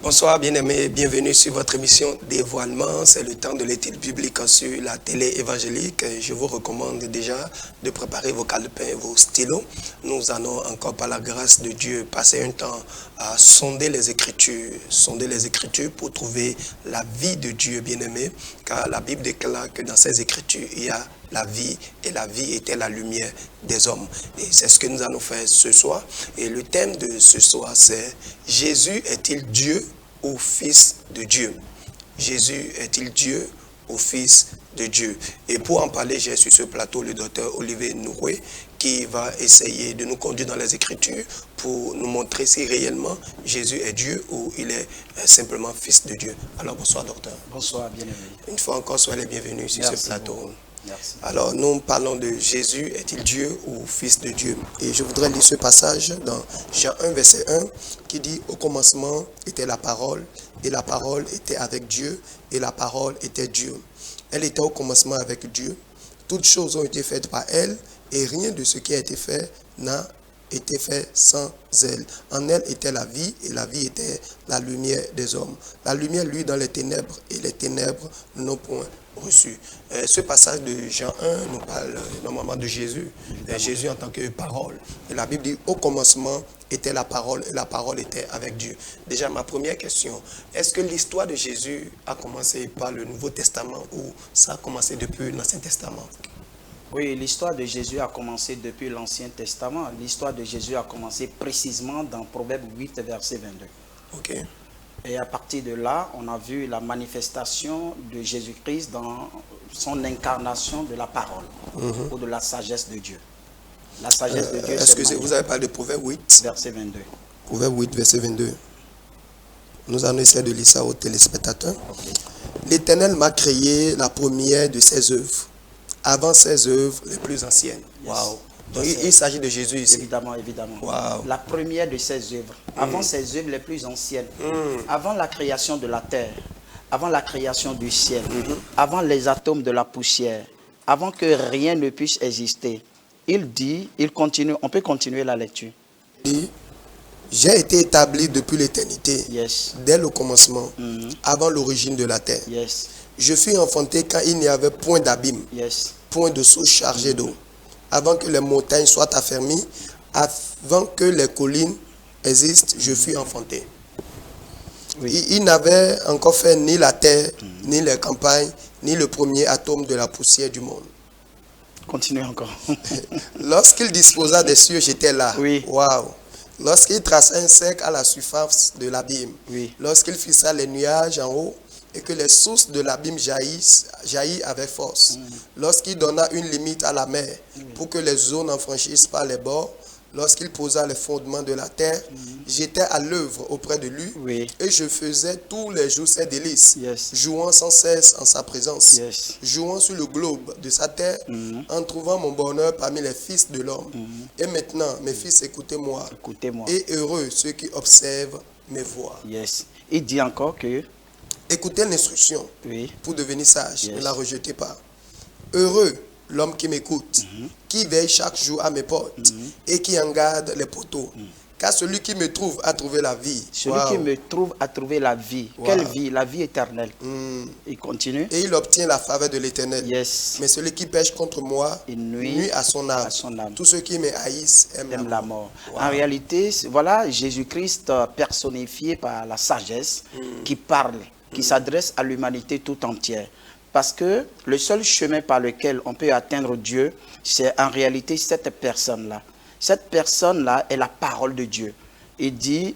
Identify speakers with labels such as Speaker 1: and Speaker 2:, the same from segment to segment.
Speaker 1: Bonsoir bien-aimés, bienvenue sur votre émission Dévoilement. C'est le temps de l'étude biblique sur la télé évangélique. Je vous recommande déjà de préparer vos calepins et vos stylos. Nous allons encore par la grâce de Dieu passer un temps à sonder les Écritures pour trouver la vie de Dieu bien-aimé. Car la Bible déclare que dans ces Écritures, il y a la vie, et la vie était la lumière des hommes. Et c'est ce que nous allons faire ce soir. Et le thème de ce soir, c'est « Jésus est-il Dieu ou Fils de Dieu ?» Jésus est-il Dieu ou Fils de Dieu? Et pour en parler, j'ai sur ce plateau le docteur Olivier Nouroué, qui va essayer de nous conduire dans les Écritures pour nous montrer si réellement Jésus est Dieu ou il est simplement Fils de Dieu. Alors bonsoir docteur.
Speaker 2: Bonsoir, bien-aimé.
Speaker 1: Une fois encore, soyez les bienvenus sur ce plateau.
Speaker 2: Beaucoup. Merci.
Speaker 1: Alors, nous parlons de Jésus, est-il Dieu ou Fils de Dieu? Et je voudrais lire ce passage dans Jean 1, verset 1, qui dit « Au commencement était la parole, et la parole était avec Dieu, et la parole était Dieu. Elle était au commencement avec Dieu. Toutes choses ont été faites par elle, et rien de ce qui a été fait n'a été fait sans elle. En elle était la vie, et la vie était la lumière des hommes. La lumière, lui, dans les ténèbres, et les ténèbres n'ont point reçu. » Ce passage de Jean 1 nous parle normalement de Jésus. Jésus en tant que parole. Et la Bible dit, au commencement était la parole, et la parole était avec Dieu. Déjà, ma première question, est-ce que l'histoire de Jésus a commencé par le Nouveau Testament ou ça a commencé depuis l'Ancien Testament?
Speaker 2: Oui, l'histoire de Jésus a commencé depuis l'Ancien Testament. L'histoire de Jésus a commencé précisément dans Proverbe 8, verset 22.
Speaker 1: Ok.
Speaker 2: Et à partir de là, on a vu la manifestation de Jésus-Christ dans son incarnation de la parole ou de la sagesse de Dieu. La sagesse de Dieu,
Speaker 1: excusez, vous avez parlé de Proverbe 8.
Speaker 2: Verset 22.
Speaker 1: Proverbe 8, verset 22. Nous allons essayer de lire ça aux téléspectateurs.
Speaker 2: Okay.
Speaker 1: L'Éternel m'a créé la première de ses œuvres, avant ses œuvres les plus anciennes.
Speaker 2: Yes.
Speaker 1: Wow. Donc il s'agit de Jésus ici.
Speaker 2: Évidemment, évidemment.
Speaker 1: Wow.
Speaker 2: La première de ses œuvres, avant ses œuvres les plus anciennes, avant la création de la terre, avant la création du ciel, avant les atomes de la poussière, avant que rien ne puisse exister. Il dit, il continue, on peut continuer la lecture.
Speaker 1: Il dit, j'ai été établi depuis l'éternité,
Speaker 2: Yes.
Speaker 1: dès le commencement, avant l'origine de la terre.
Speaker 2: Yes.
Speaker 1: Je fus enfanté quand il n'y avait point d'abîme,
Speaker 2: Yes.
Speaker 1: point de source chargée d'eau. Avant que les montagnes soient affermies, avant que les collines existent, je fus enfanté.
Speaker 2: Oui.
Speaker 1: Il n'avait encore fait ni la terre, ni les campagnes, ni le premier atome de la poussière du monde.
Speaker 2: Continue encore.
Speaker 1: Lorsqu'il disposa des cieux, j'étais là.
Speaker 2: Oui.
Speaker 1: Waouh. Lorsqu'il traça un cercle à la surface de l'abîme.
Speaker 2: Oui.
Speaker 1: Lorsqu'il fixa les nuages en haut et que les sources de l'abîme jaillissent avec force. Lorsqu'il donna une limite à la mer pour que les eaux n'en franchissent pas les bords. Lorsqu'il posa les fondements de la terre, j'étais à l'œuvre auprès de lui,
Speaker 2: Oui.
Speaker 1: et je faisais tous les jours ses délices,
Speaker 2: Yes.
Speaker 1: jouant sans cesse en sa présence,
Speaker 2: Yes.
Speaker 1: jouant sur le globe de sa terre, en trouvant mon bonheur parmi les fils de l'homme. Et maintenant, mes fils, écoutez-moi,
Speaker 2: Écoutez-moi.
Speaker 1: et heureux ceux qui observent mes voies.
Speaker 2: Yes. Il dit encore que,
Speaker 1: Écoutez l'instruction
Speaker 2: oui,
Speaker 1: pour devenir sage,
Speaker 2: Yes.
Speaker 1: ne la rejetez pas. Heureux l'homme qui m'écoute, qui veille chaque jour à mes portes et qui en garde les poteaux. Car celui qui me trouve a trouvé la vie.
Speaker 2: celui
Speaker 1: Wow.
Speaker 2: qui me trouve a trouvé la vie.
Speaker 1: Wow.
Speaker 2: Quelle vie? La vie éternelle. Il continue.
Speaker 1: Et il obtient la faveur de l'Éternel.
Speaker 2: Yes.
Speaker 1: Mais celui qui pêche contre moi
Speaker 2: Il nuit
Speaker 1: à son âme.
Speaker 2: à son âme.
Speaker 1: Tous ceux qui me haïssent aiment
Speaker 2: Aime la mort.
Speaker 1: Wow.
Speaker 2: En réalité, voilà Jésus-Christ personnifié par la sagesse qui parle, qui s'adresse à l'humanité tout entière. Parce que le seul chemin par lequel on peut atteindre Dieu, c'est en réalité cette personne-là. Cette personne-là est la parole de Dieu. Il dit,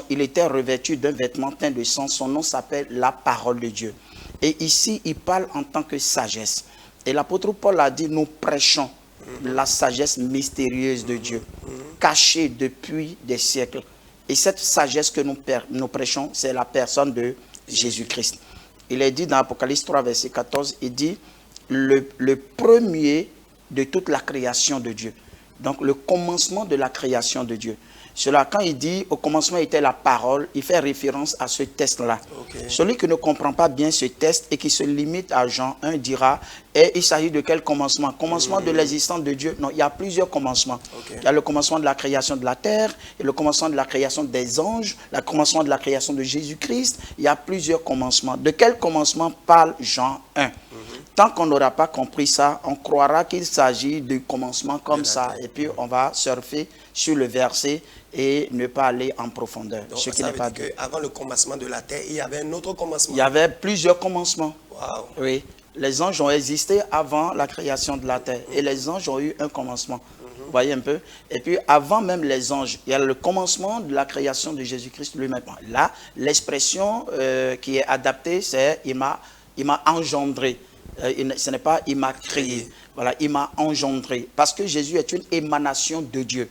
Speaker 2: il était revêtu d'un vêtement teint de sang, son nom s'appelle la parole de Dieu. Et ici, il parle en tant que sagesse. Et l'apôtre Paul a dit, nous prêchons la sagesse mystérieuse de Dieu, cachée depuis des siècles. Et cette sagesse que nous prêchons, c'est la personne de Jésus-Christ. Il est dit dans Apocalypse 3, verset 14, il dit, le premier de toute la création de Dieu. Donc le commencement de la création de Dieu. Cela, quand il dit au commencement était la parole, il fait référence à ce test-là.
Speaker 1: Okay.
Speaker 2: Celui qui ne comprend pas bien ce test et qui se limite à Jean 1 dira, et il s'agit de quel commencement? Commencement de l'existence de Dieu? Non, il y a plusieurs commencements.
Speaker 1: Okay.
Speaker 2: Il y a le commencement de la création de la terre, et le commencement de la création des anges, le commencement de la création de Jésus-Christ. Il y a plusieurs commencements. De quel commencement parle Jean 1? Tant qu'on n'aura pas compris ça, on croira qu'il s'agit du commencement comme ça, et puis on va surfer sur le verset et ne pas aller en profondeur.
Speaker 1: Donc,
Speaker 2: ce qui n'est pas dit.
Speaker 1: avant le commencement de la terre, il y avait un autre commencement.
Speaker 2: Il y avait plusieurs commencements.
Speaker 1: Wow.
Speaker 2: Oui, les anges ont existé avant la création de la terre, et les anges ont eu un commencement. Vous voyez un peu? Et puis avant même les anges, il y a le commencement de la création de Jésus-Christ lui-même. Là, l'expression qui est adaptée, c'est il m'a engendré. Ce n'est pas il m'a créé. Voilà, il m'a engendré. Parce que Jésus est une émanation de Dieu.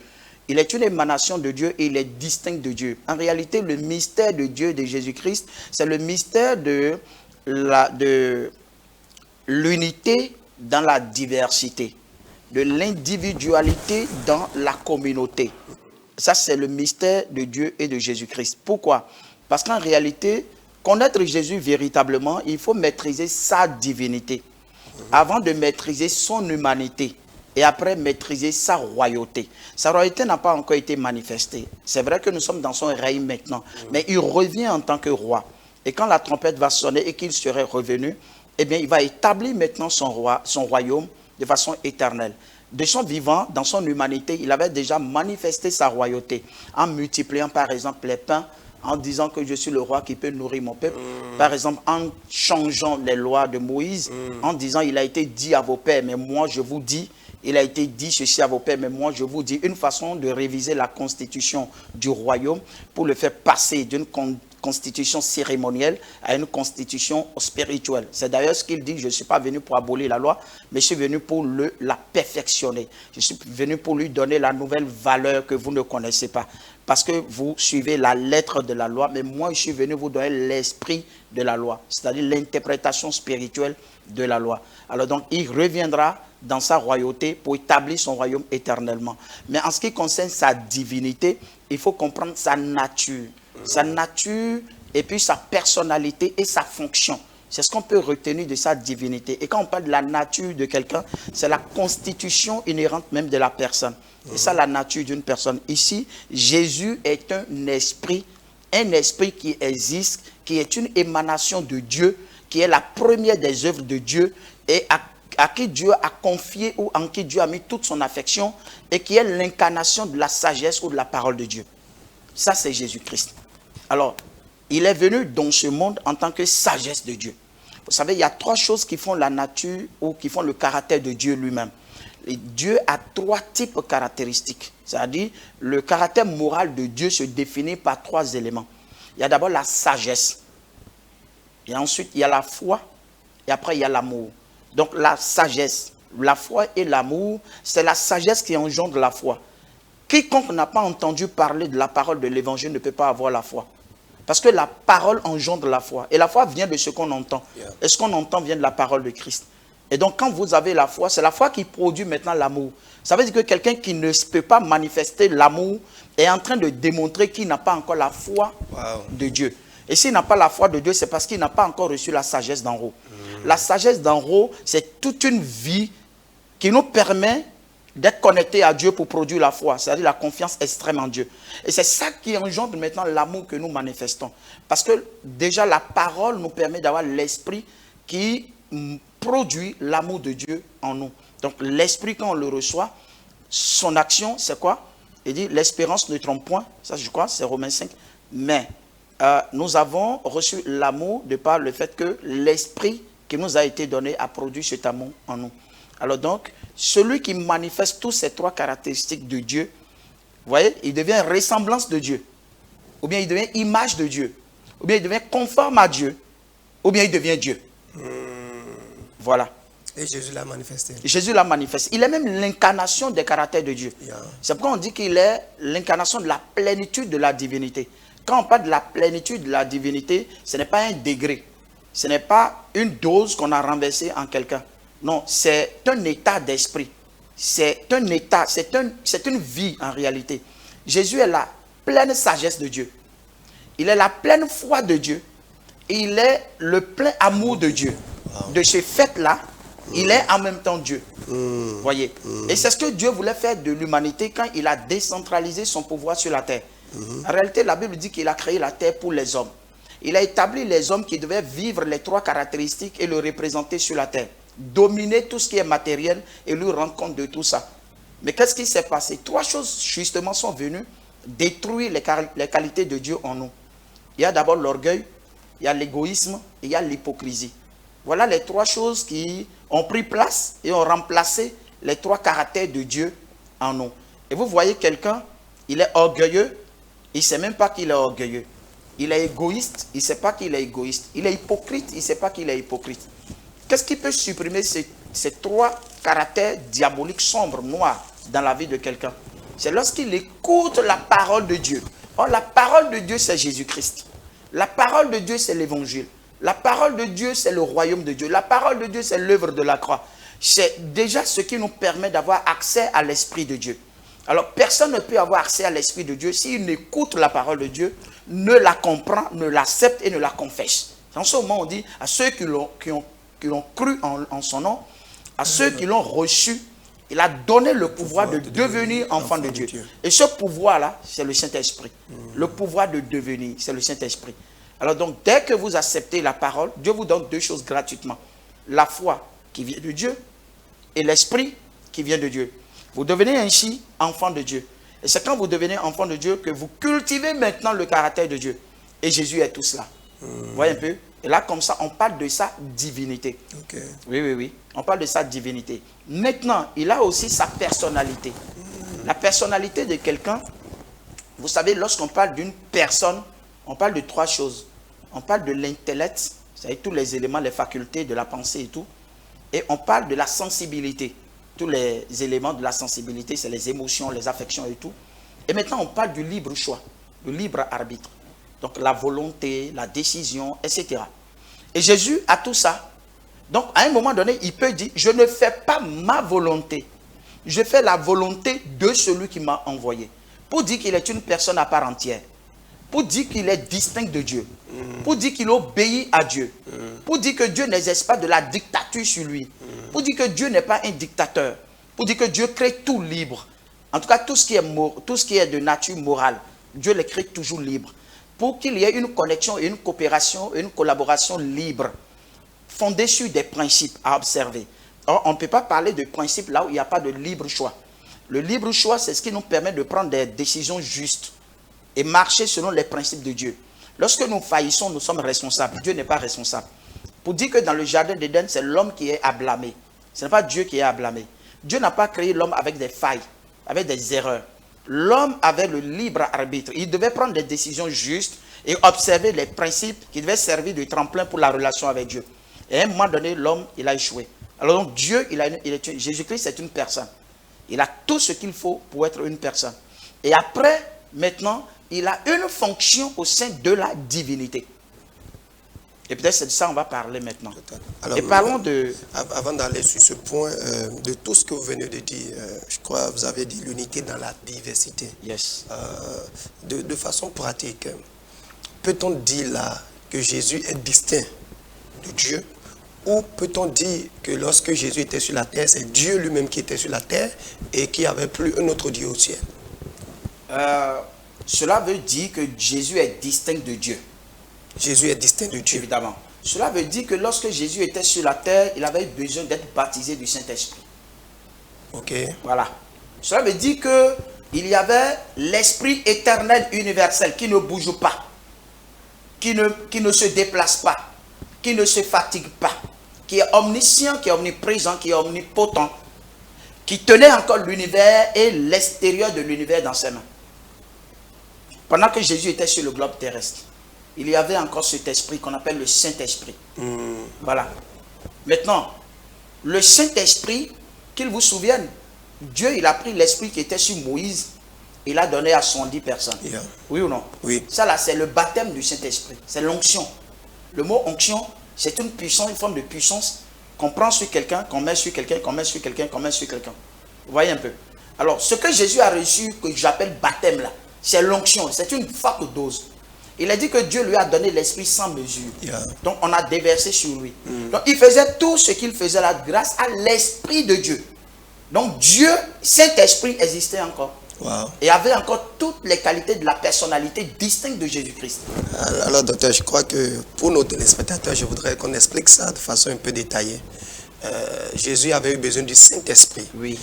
Speaker 2: Il est une émanation de Dieu et il est distinct de Dieu. En réalité, le mystère de Dieu, de Jésus-Christ, c'est le mystère de l'unité dans la diversité, de l'individualité dans la communauté. Ça, c'est le mystère de Dieu et de Jésus-Christ. Pourquoi? Parce qu'en réalité, connaître Jésus véritablement, il faut maîtriser sa divinité avant de maîtriser son humanité et après maîtriser sa royauté. Sa royauté n'a pas encore été manifestée. C'est vrai que nous sommes dans son règne maintenant, mais il revient en tant que roi. Et quand la trompette va sonner et qu'il serait revenu, eh bien, il va établir maintenant son royaume de façon éternelle. De son vivant, dans son humanité, il avait déjà manifesté sa royauté en multipliant par exemple les pains, en disant que je suis le roi qui peut nourrir mon peuple. Par exemple, en changeant les lois de Moïse, en disant il a été dit à vos pères, mais moi je vous dis, il a été dit ceci à vos pères, mais moi je vous dis, une façon de réviser la constitution du royaume pour le faire passer d'une constitution cérémonielle à une constitution spirituelle. C'est d'ailleurs ce qu'il dit, je ne suis pas venu pour abolir la loi, mais je suis venu pour la perfectionner. Je suis venu pour lui donner la nouvelle valeur que vous ne connaissez pas. Parce que vous suivez la lettre de la loi, mais moi je suis venu vous donner l'esprit de la loi, c'est-à-dire l'interprétation spirituelle de la loi. Alors donc il reviendra dans sa royauté pour établir son royaume éternellement. Mais en ce qui concerne sa divinité, il faut comprendre sa nature. Sa nature et puis sa personnalité et sa fonction. C'est ce qu'on peut retenir de sa divinité. Et quand on parle de la nature de quelqu'un, c'est la constitution inhérente même de la personne. C'est ça la nature d'une personne. Ici, Jésus est un esprit qui existe, qui est une émanation de Dieu, qui est la première des œuvres de Dieu et à qui Dieu a confié ou en qui Dieu a mis toute son affection et qui est l'incarnation de la sagesse ou de la parole de Dieu. Ça, c'est Jésus-Christ. Alors, il est venu dans ce monde en tant que sagesse de Dieu. Vous savez, il y a trois choses qui font la nature ou qui font le caractère de Dieu lui-même. Et Dieu a trois types caractéristiques. C'est-à-dire, le caractère moral de Dieu se définit par trois éléments. Il y a d'abord la sagesse. Et ensuite, il y a la foi. Et après, il y a l'amour. Donc, la sagesse, la foi et l'amour, c'est la sagesse qui engendre la foi. Quiconque n'a pas entendu parler de la parole de l'évangile ne peut pas avoir la foi. Parce que la parole engendre la foi. Et la foi vient de ce qu'on entend. Et ce qu'on entend vient de la parole de Christ. Et donc, quand vous avez la foi, c'est la foi qui produit maintenant l'amour. Ça veut dire que quelqu'un qui ne peut pas manifester l'amour est en train de démontrer qu'il n'a pas encore la foi de Dieu. Et s'il n'a pas la foi de Dieu, c'est parce qu'il n'a pas encore reçu la sagesse d'en haut. La sagesse d'en haut, c'est toute une vie qui nous permet d'être connecté à Dieu pour produire la foi, c'est-à-dire la confiance extrême en Dieu. Et c'est ça qui engendre maintenant l'amour que nous manifestons. Parce que déjà la parole nous permet d'avoir l'esprit qui produit l'amour de Dieu en nous. Donc l'esprit, quand on le reçoit, son action, c'est quoi? Il dit l'espérance ne trompe point, ça je crois, c'est Romains 5. Mais nous avons reçu l'amour de par le fait que l'esprit qui nous a été donné a produit cet amour en nous. Alors donc, celui qui manifeste toutes ces trois caractéristiques de Dieu, vous voyez, il devient ressemblance de Dieu, ou bien il devient image de Dieu, ou bien il devient conforme à Dieu, ou bien il devient Dieu. Voilà.
Speaker 1: Et Jésus l'a manifesté.
Speaker 2: Jésus l'a manifesté. Il est même l'incarnation des caractères de Dieu. C'est pourquoi on dit qu'il est l'incarnation de la plénitude de la divinité. Quand on parle de la plénitude de la divinité, ce n'est pas un degré. Ce n'est pas une dose qu'on a renversée en quelqu'un. Non, c'est un état d'esprit. C'est un état, c'est une vie en réalité. Jésus est la pleine sagesse de Dieu. Il est la pleine foi de Dieu. Il est le plein amour de Dieu. De ce fait-là, il est en même temps Dieu. Voyez. Et c'est ce que Dieu voulait faire de l'humanité quand il a décentralisé son pouvoir sur la terre. En réalité, la Bible dit qu'il a créé la terre pour les hommes. Il a établi les hommes qui devaient vivre les 3 caractéristiques et le représenter sur la terre. Dominer tout ce qui est matériel et lui rendre compte de tout ça. Mais qu'est-ce qui s'est passé? 3 choses justement sont venues détruire les qualités de Dieu en nous. Il y a d'abord l'orgueil, il y a l'égoïsme et il y a l'hypocrisie. Voilà les 3 choses qui ont pris place et ont remplacé les 3 caractères de Dieu en nous. Et vous voyez quelqu'un, il est orgueilleux, il ne sait même pas qu'il est orgueilleux. Il est égoïste, il ne sait pas qu'il est égoïste. Il est hypocrite, il ne sait pas qu'il est hypocrite. Qu'est-ce qui peut supprimer ces 3 caractères diaboliques, sombres, noirs dans la vie de quelqu'un? C'est lorsqu'il écoute la parole de Dieu. Or, la parole de Dieu, c'est Jésus-Christ. La parole de Dieu, c'est l'évangile. La parole de Dieu, c'est le royaume de Dieu. La parole de Dieu, c'est l'œuvre de la croix. C'est déjà ce qui nous permet d'avoir accès à l'Esprit de Dieu. Alors, personne ne peut avoir accès à l'Esprit de Dieu s'il n'écoute la parole de Dieu, ne la comprend, ne l'accepte et ne la confesse. En ce moment, on dit à ceux qui l'ont cru en son nom, à ceux qui l'ont reçu, il a donné le pouvoir de devenir enfant de Dieu. Et ce pouvoir-là, c'est le Saint-Esprit. Le pouvoir de devenir, c'est le Saint-Esprit. Alors donc, dès que vous acceptez la parole, Dieu vous donne 2 choses gratuitement. La foi qui vient de Dieu et l'Esprit qui vient de Dieu. Vous devenez ainsi enfant de Dieu. Et c'est quand vous devenez enfant de Dieu que vous cultivez maintenant le caractère de Dieu. Et Jésus est tout cela. Vous voyez un peu? Et là, comme ça, on parle de sa divinité.
Speaker 1: Okay.
Speaker 2: Oui. On parle de sa divinité. Maintenant, il a aussi sa personnalité. La personnalité de quelqu'un, vous savez, lorsqu'on parle d'une personne, on parle de 3 choses. On parle de l'intellect, c'est-à-dire tous les éléments, les facultés de la pensée et tout. Et on parle de la sensibilité. Tous les éléments de la sensibilité, c'est les émotions, les affections et tout. Et maintenant, on parle du libre choix, du libre arbitre. Donc la volonté, la décision, etc. Et Jésus a tout ça. Donc à un moment donné, il peut dire, je ne fais pas ma volonté. Je fais la volonté de celui qui m'a envoyé. Pour dire qu'il est une personne à part entière. Pour dire qu'il est distinct de Dieu. Pour dire qu'il obéit à Dieu. Pour dire que Dieu n'exerce pas de la dictature sur lui. Pour dire que Dieu n'est pas un dictateur. Pour dire que Dieu crée tout libre. En tout cas, tout ce qui est de nature morale, Dieu les crée toujours libres. Pour qu'il y ait une connexion et une coopération et une collaboration libre, fondée sur des principes à observer. Or, on ne peut pas parler de principes là où il n'y a pas de libre choix. Le libre choix, c'est ce qui nous permet de prendre des décisions justes et marcher selon les principes de Dieu. Lorsque nous faillissons, nous sommes responsables. Dieu n'est pas responsable. Pour dire que dans le jardin d'Éden, c'est l'homme qui est à blâmer. Ce n'est pas Dieu qui est à blâmer. Dieu n'a pas créé l'homme avec des failles, avec des erreurs. L'homme avait le libre arbitre. Il devait prendre des décisions justes et observer les principes qui devaient servir de tremplin pour la relation avec Dieu. Et à un moment donné, l'homme, il a échoué. Alors donc, Dieu, Jésus-Christ, c'est une personne. Il a tout ce qu'il faut pour être une personne. Et après, maintenant, il a une fonction au sein de la divinité. Et peut-être c'est de ça qu'on va parler maintenant.
Speaker 1: Alors,
Speaker 2: et parlons de...
Speaker 1: Avant d'aller sur ce point, de tout ce que vous venez de dire, je crois que vous avez dit l'unité dans la diversité.
Speaker 2: Yes.
Speaker 1: De façon pratique, peut-on dire là que Jésus est distinct de Dieu? Ou peut-on dire que lorsque Jésus était sur la terre, c'est Dieu lui-même qui était sur la terre et qui avait plus un autre Dieu au ciel?
Speaker 2: Cela veut dire que Jésus est distinct de Dieu.
Speaker 1: Jésus est distinct de Dieu.
Speaker 2: Évidemment. Cela veut dire que lorsque Jésus était sur la terre, il avait besoin d'être baptisé du Saint-Esprit.
Speaker 1: Ok.
Speaker 2: Voilà. Cela veut dire qu'il y avait l'Esprit éternel universel qui ne bouge pas, qui ne se déplace pas, qui ne se fatigue pas, qui est omniscient, qui est omniprésent, qui est omnipotent, qui tenait encore l'univers et l'extérieur de l'univers dans ses mains. Pendant que Jésus était sur le globe terrestre, il y avait encore cet esprit qu'on appelle le Saint-Esprit. Voilà. Maintenant, le Saint-Esprit, qu'il vous souvienne, Dieu, il a pris l'esprit qui était sur Moïse, il a donné à 70 personnes.
Speaker 1: Yeah.
Speaker 2: Oui ou non?
Speaker 1: Oui.
Speaker 2: Ça là, c'est le baptême du Saint-Esprit. C'est l'onction. Le mot onction, c'est une puissance, une forme de puissance qu'on prend sur quelqu'un, qu'on met sur quelqu'un, qu'on met sur quelqu'un, qu'on met sur quelqu'un. Vous voyez un peu? Alors, ce que Jésus a reçu, que j'appelle baptême là, c'est l'onction, c'est une forte dose. Il a dit que Dieu lui a donné l'esprit sans mesure. Donc, on a déversé sur lui. Donc, il faisait tout ce qu'il faisait là grâce à l'esprit de Dieu. Donc, Dieu, Saint-Esprit existait encore.
Speaker 1: Wow.
Speaker 2: Et avait encore toutes les qualités de la personnalité distincte de Jésus-Christ.
Speaker 1: Alors, docteur, je crois que pour nos téléspectateurs, je voudrais qu'on explique ça de façon un peu détaillée. Jésus avait eu besoin du Saint-Esprit.
Speaker 2: Oui.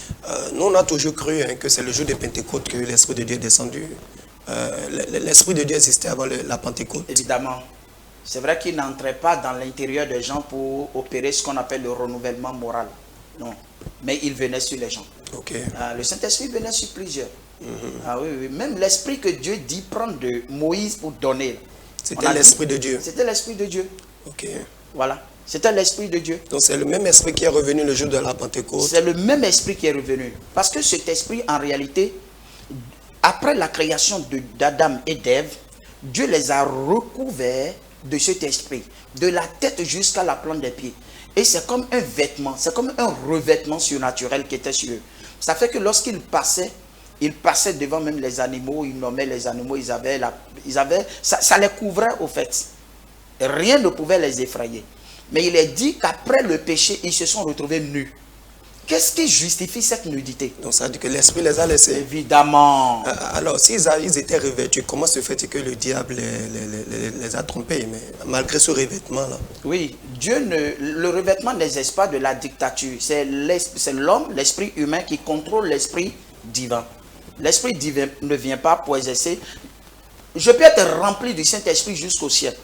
Speaker 1: Nous, on a toujours cru que c'est le jour de Pentecôte que l'Esprit de Dieu est descendu. L'Esprit de Dieu existait avant la Pentecôte.
Speaker 2: Évidemment. C'est vrai qu'il n'entrait pas dans l'intérieur des gens pour opérer ce qu'on appelle le renouvellement moral. Non. Mais il venait sur les gens.
Speaker 1: Okay.
Speaker 2: Le Saint-Esprit venait sur plusieurs. Ah oui, oui. Même l'Esprit que Dieu dit prendre de Moïse pour donner.
Speaker 1: C'était l'Esprit de Dieu.
Speaker 2: C'était l'Esprit de Dieu.
Speaker 1: Ok.
Speaker 2: Voilà. C'était l'Esprit de Dieu.
Speaker 1: Donc c'est le même Esprit qui est revenu le jour de la Pentecôte.
Speaker 2: C'est le même Esprit qui est revenu. Parce que cet Esprit, en réalité, après la création d'Adam et d'Ève, Dieu les a recouverts de cet Esprit, de la tête jusqu'à la plante des pieds. Et c'est comme un vêtement, c'est comme un revêtement surnaturel qui était sur eux. Ça fait que lorsqu'ils passaient devant même les animaux, ils nommaient les animaux, ça les couvrait au fait. Rien ne pouvait les effrayer. Mais il est dit qu'après le péché, ils se sont retrouvés nus. Qu'est-ce qui justifie cette nudité?
Speaker 1: Donc ça veut dire que l'Esprit les a laissés.
Speaker 2: Évidemment.
Speaker 1: Alors, s'ils étaient revêtus, comment se fait-il que le diable les a trompés, mais malgré ce revêtement-là?
Speaker 2: Oui, le revêtement n'existe pas de la dictature. C'est l'homme, l'esprit humain qui contrôle l'esprit divin. L'esprit divin ne vient pas pour exercer. Je peux être rempli du Saint-Esprit jusqu'au ciel.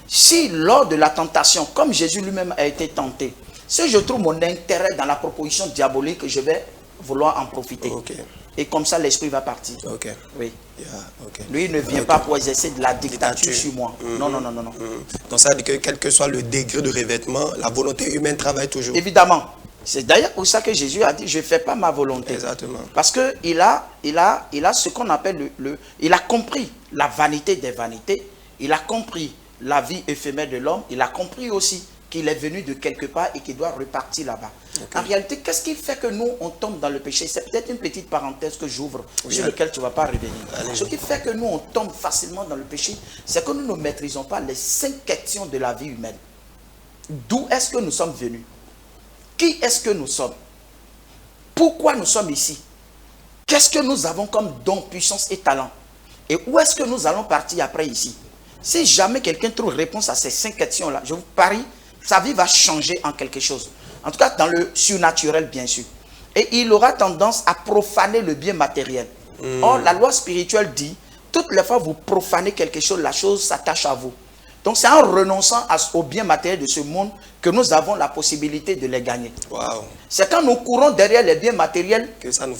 Speaker 2: Si lors de la tentation, comme Jésus lui-même a été tenté, si je trouve mon intérêt dans la proposition diabolique, je vais vouloir en profiter.
Speaker 1: Okay.
Speaker 2: Et comme ça, l'esprit va partir.
Speaker 1: Okay.
Speaker 2: Oui.
Speaker 1: Yeah, okay.
Speaker 2: Lui, il ne vient pas pour exercer de la dictature sur moi. Non, non, non, non.
Speaker 1: Donc ça veut dire que quel que soit le degré de revêtement, la volonté humaine travaille toujours.
Speaker 2: Évidemment. C'est d'ailleurs pour ça que Jésus a dit, je ne fais pas ma volonté.
Speaker 1: Exactement.
Speaker 2: Parce qu'il a ce qu'on appelle il a compris la vanité des vanités. Il a compris la vie éphémère de l'homme. Il a compris aussi qu'il est venu de quelque part et qu'il doit repartir là-bas. Okay. En réalité, qu'est-ce qui fait que nous, on tombe dans le péché? C'est peut-être une petite parenthèse que j'ouvre, sur laquelle tu ne vas pas revenir. Ce qui fait que nous, on tombe facilement dans le péché, c'est que nous ne maîtrisons pas les 5 questions de la vie humaine. D'où est-ce que nous sommes venus? Qui est-ce que nous sommes? Pourquoi nous sommes ici? Qu'est-ce que nous avons comme don, puissance et talent? Et où est-ce que nous allons partir après ici? Si jamais quelqu'un trouve réponse à ces 5 questions-là, je vous parie, sa vie va changer en quelque chose. En tout cas, dans le surnaturel, bien sûr. Et il aura tendance à profaner le bien matériel. Or, la loi spirituelle dit, toutes les fois que vous profanez quelque chose, la chose s'attache à vous. Donc, c'est en renonçant aux biens matériels de ce monde que nous avons la possibilité de les gagner.
Speaker 1: Wow.
Speaker 2: C'est quand nous courons derrière les biens matériels que ça nous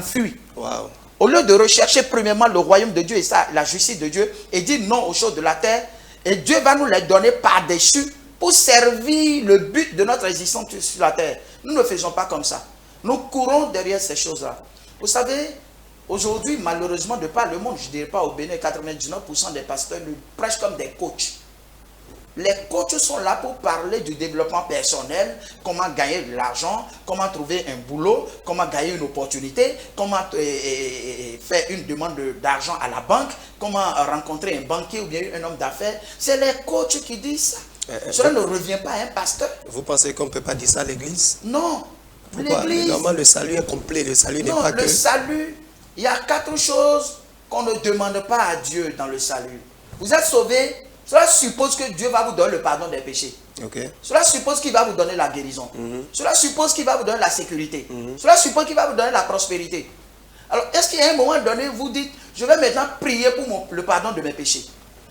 Speaker 2: fuit.
Speaker 1: Wow.
Speaker 2: Au lieu de rechercher premièrement le royaume de Dieu et la justice de Dieu, et dire non aux choses de la terre, et Dieu va nous les donner par-dessus pour servir le but de notre existence sur la terre. Nous ne faisons pas comme ça. Nous courons derrière ces choses-là. Vous savez, aujourd'hui, malheureusement, de par le monde, je ne dirais pas au Bénin, 99% des pasteurs nous prêchent comme des coachs. Les coachs sont là pour parler du développement personnel, comment gagner de l'argent, comment trouver un boulot, comment gagner une opportunité, comment faire une demande d'argent à la banque, comment rencontrer un banquier ou bien un homme d'affaires. C'est les coachs qui disent ça. Cela ne revient pas à un pasteur.
Speaker 1: Vous pensez qu'on ne peut pas dire ça à l'église?
Speaker 2: Non.
Speaker 1: L'église. Normalement, le salut est complet. Le salut n'est pas que...
Speaker 2: Le salut, il y a 4 choses qu'on ne demande pas à Dieu dans le salut. Vous êtes sauvés. Cela suppose que Dieu va vous donner le pardon des péchés.
Speaker 1: Okay.
Speaker 2: Cela suppose qu'il va vous donner la guérison. Cela suppose qu'il va vous donner la sécurité. Cela suppose qu'il va vous donner la prospérité. Alors, est-ce qu'à un moment donné, vous dites, je vais maintenant prier pour le pardon de mes péchés?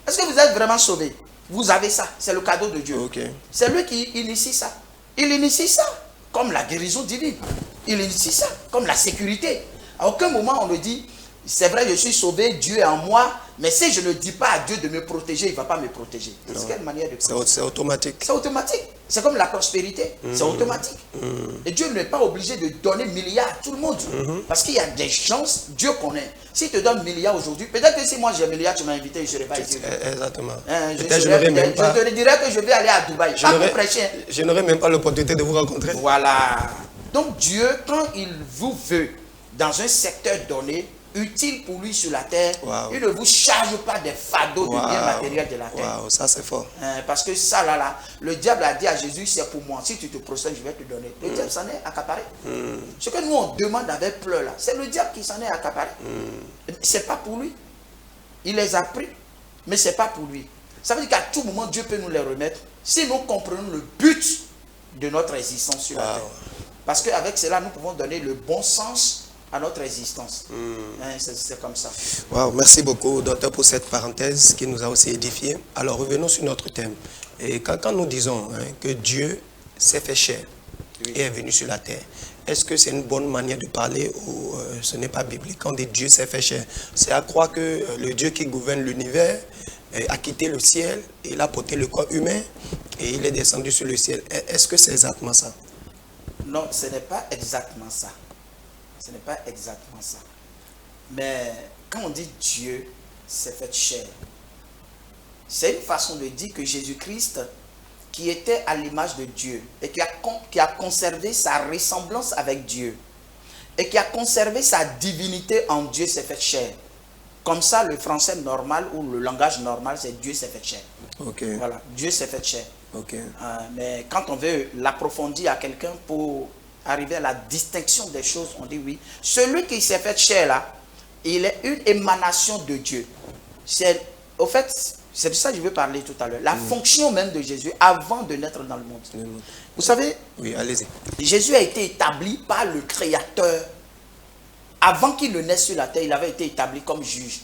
Speaker 2: Est-ce que vous êtes vraiment sauvés? Vous avez ça. C'est le cadeau de Dieu.
Speaker 1: Okay.
Speaker 2: C'est lui qui initie ça. Il initie ça comme la guérison divine. Il initie ça comme la sécurité. À aucun moment, on ne dit, c'est vrai, je suis sauvé, Dieu est en moi, mais si je ne dis pas à Dieu de me protéger, il ne va pas me protéger. C'est quelle manière de penser?
Speaker 1: C'est automatique.
Speaker 2: C'est automatique. C'est comme la prospérité. C'est automatique. Et Dieu n'est pas obligé de donner milliards à tout le monde. Parce qu'il y a des chances, Dieu connaît. S'il te donne milliards aujourd'hui, peut-être que si moi j'ai milliards, tu m'as invité, je ne serais pas ici.
Speaker 1: Exactement.
Speaker 2: Je te dirais que je vais aller à Dubaï.
Speaker 1: Je n'aurai même pas l'opportunité de vous rencontrer.
Speaker 2: Voilà. Donc Dieu, quand il vous veut, dans un secteur donné, utile pour lui sur la terre.
Speaker 1: Wow.
Speaker 2: Il ne vous charge pas des fardeaux de biens matériels de la terre.
Speaker 1: Wow, ça c'est fort.
Speaker 2: Parce que ça là, le diable a dit à Jésus, c'est pour moi. Si tu te prosternes, je vais te donner. Le diable s'en est accaparé. Ce que nous on demande avec pleurs là, c'est le diable qui s'en est accaparé. C'est pas pour lui. Il les a pris, mais c'est pas pour lui. Ça veut dire qu'à tout moment, Dieu peut nous les remettre si nous comprenons le but de notre existence sur la terre. Parce qu'avec cela, nous pouvons donner le bon sens à notre existence. C'est comme ça.
Speaker 1: Wow, merci beaucoup, docteur, pour cette parenthèse qui nous a aussi édifié. Alors, revenons sur notre thème. Et quand nous disons que Dieu s'est fait chair et est venu sur la terre, est-ce que c'est une bonne manière de parler ou ce n'est pas biblique? Quand on dit Dieu s'est fait chair, c'est à croire que le Dieu qui gouverne l'univers a quitté le ciel, il a porté le corps humain et il est descendu sur le ciel. Est-ce que c'est exactement ça?
Speaker 2: Non, ce n'est pas exactement ça. Ce n'est pas exactement ça. Mais quand on dit Dieu s'est fait chair, c'est une façon de dire que Jésus-Christ, qui était à l'image de Dieu et qui a conservé sa ressemblance avec Dieu et qui a conservé sa divinité en Dieu, s'est fait chair. Comme ça, le français normal ou le langage normal, c'est Dieu s'est fait chair.
Speaker 1: Okay.
Speaker 2: Voilà, Dieu s'est fait chair.
Speaker 1: Okay.
Speaker 2: Mais quand on veut l'approfondir à quelqu'un pour arriver à la distinction des choses, on dit oui. Celui qui s'est fait chair là, il est une émanation de Dieu. Au fait, c'est de ça que je veux parler tout à l'heure. La fonction même de Jésus avant de naître dans le monde. Vous savez,
Speaker 1: oui, allez-y.
Speaker 2: Jésus a été établi par le Créateur. Avant qu'il ne naisse sur la terre, il avait été établi comme juge,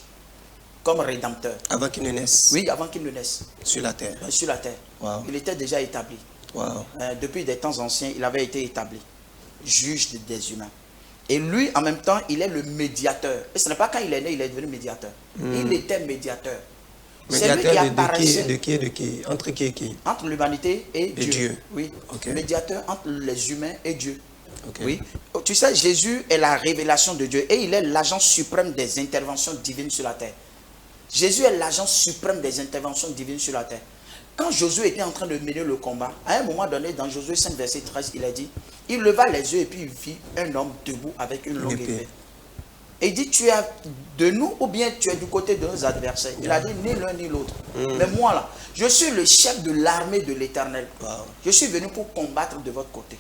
Speaker 2: comme rédempteur.
Speaker 1: Avant qu'il ne naisse?
Speaker 2: Oui, avant qu'il ne naisse.
Speaker 1: Sur la terre?
Speaker 2: Sur la terre.
Speaker 1: Wow.
Speaker 2: Il était déjà établi.
Speaker 1: Wow.
Speaker 2: Depuis des temps anciens, il avait été établi. Juge des humains. Et lui, en même temps, il est le médiateur. Et ce n'est pas quand il est né, il est devenu médiateur. Il était médiateur.
Speaker 1: Médiateur
Speaker 2: c'est lui qui apparaissait
Speaker 1: de qui? Entre qui et qui?
Speaker 2: Entre l'humanité et Dieu. Oui.
Speaker 1: Okay.
Speaker 2: Médiateur entre les humains et Dieu.
Speaker 1: Okay.
Speaker 2: Oui. Tu sais, Jésus est la révélation de Dieu et il est l'agent suprême des interventions divines sur la terre. Jésus est l'agent suprême des interventions divines sur la terre. Quand Josué était en train de mener le combat, à un moment donné, dans Josué 5, verset 13, il a dit, il leva les yeux et puis il vit un homme debout avec une longue épée. Et il dit, tu es de nous ou bien tu es du côté de nos adversaires? Il a dit, ni l'un ni l'autre. Mais moi là, je suis le chef de l'armée de l'Éternel. Je suis venu pour combattre de votre côté.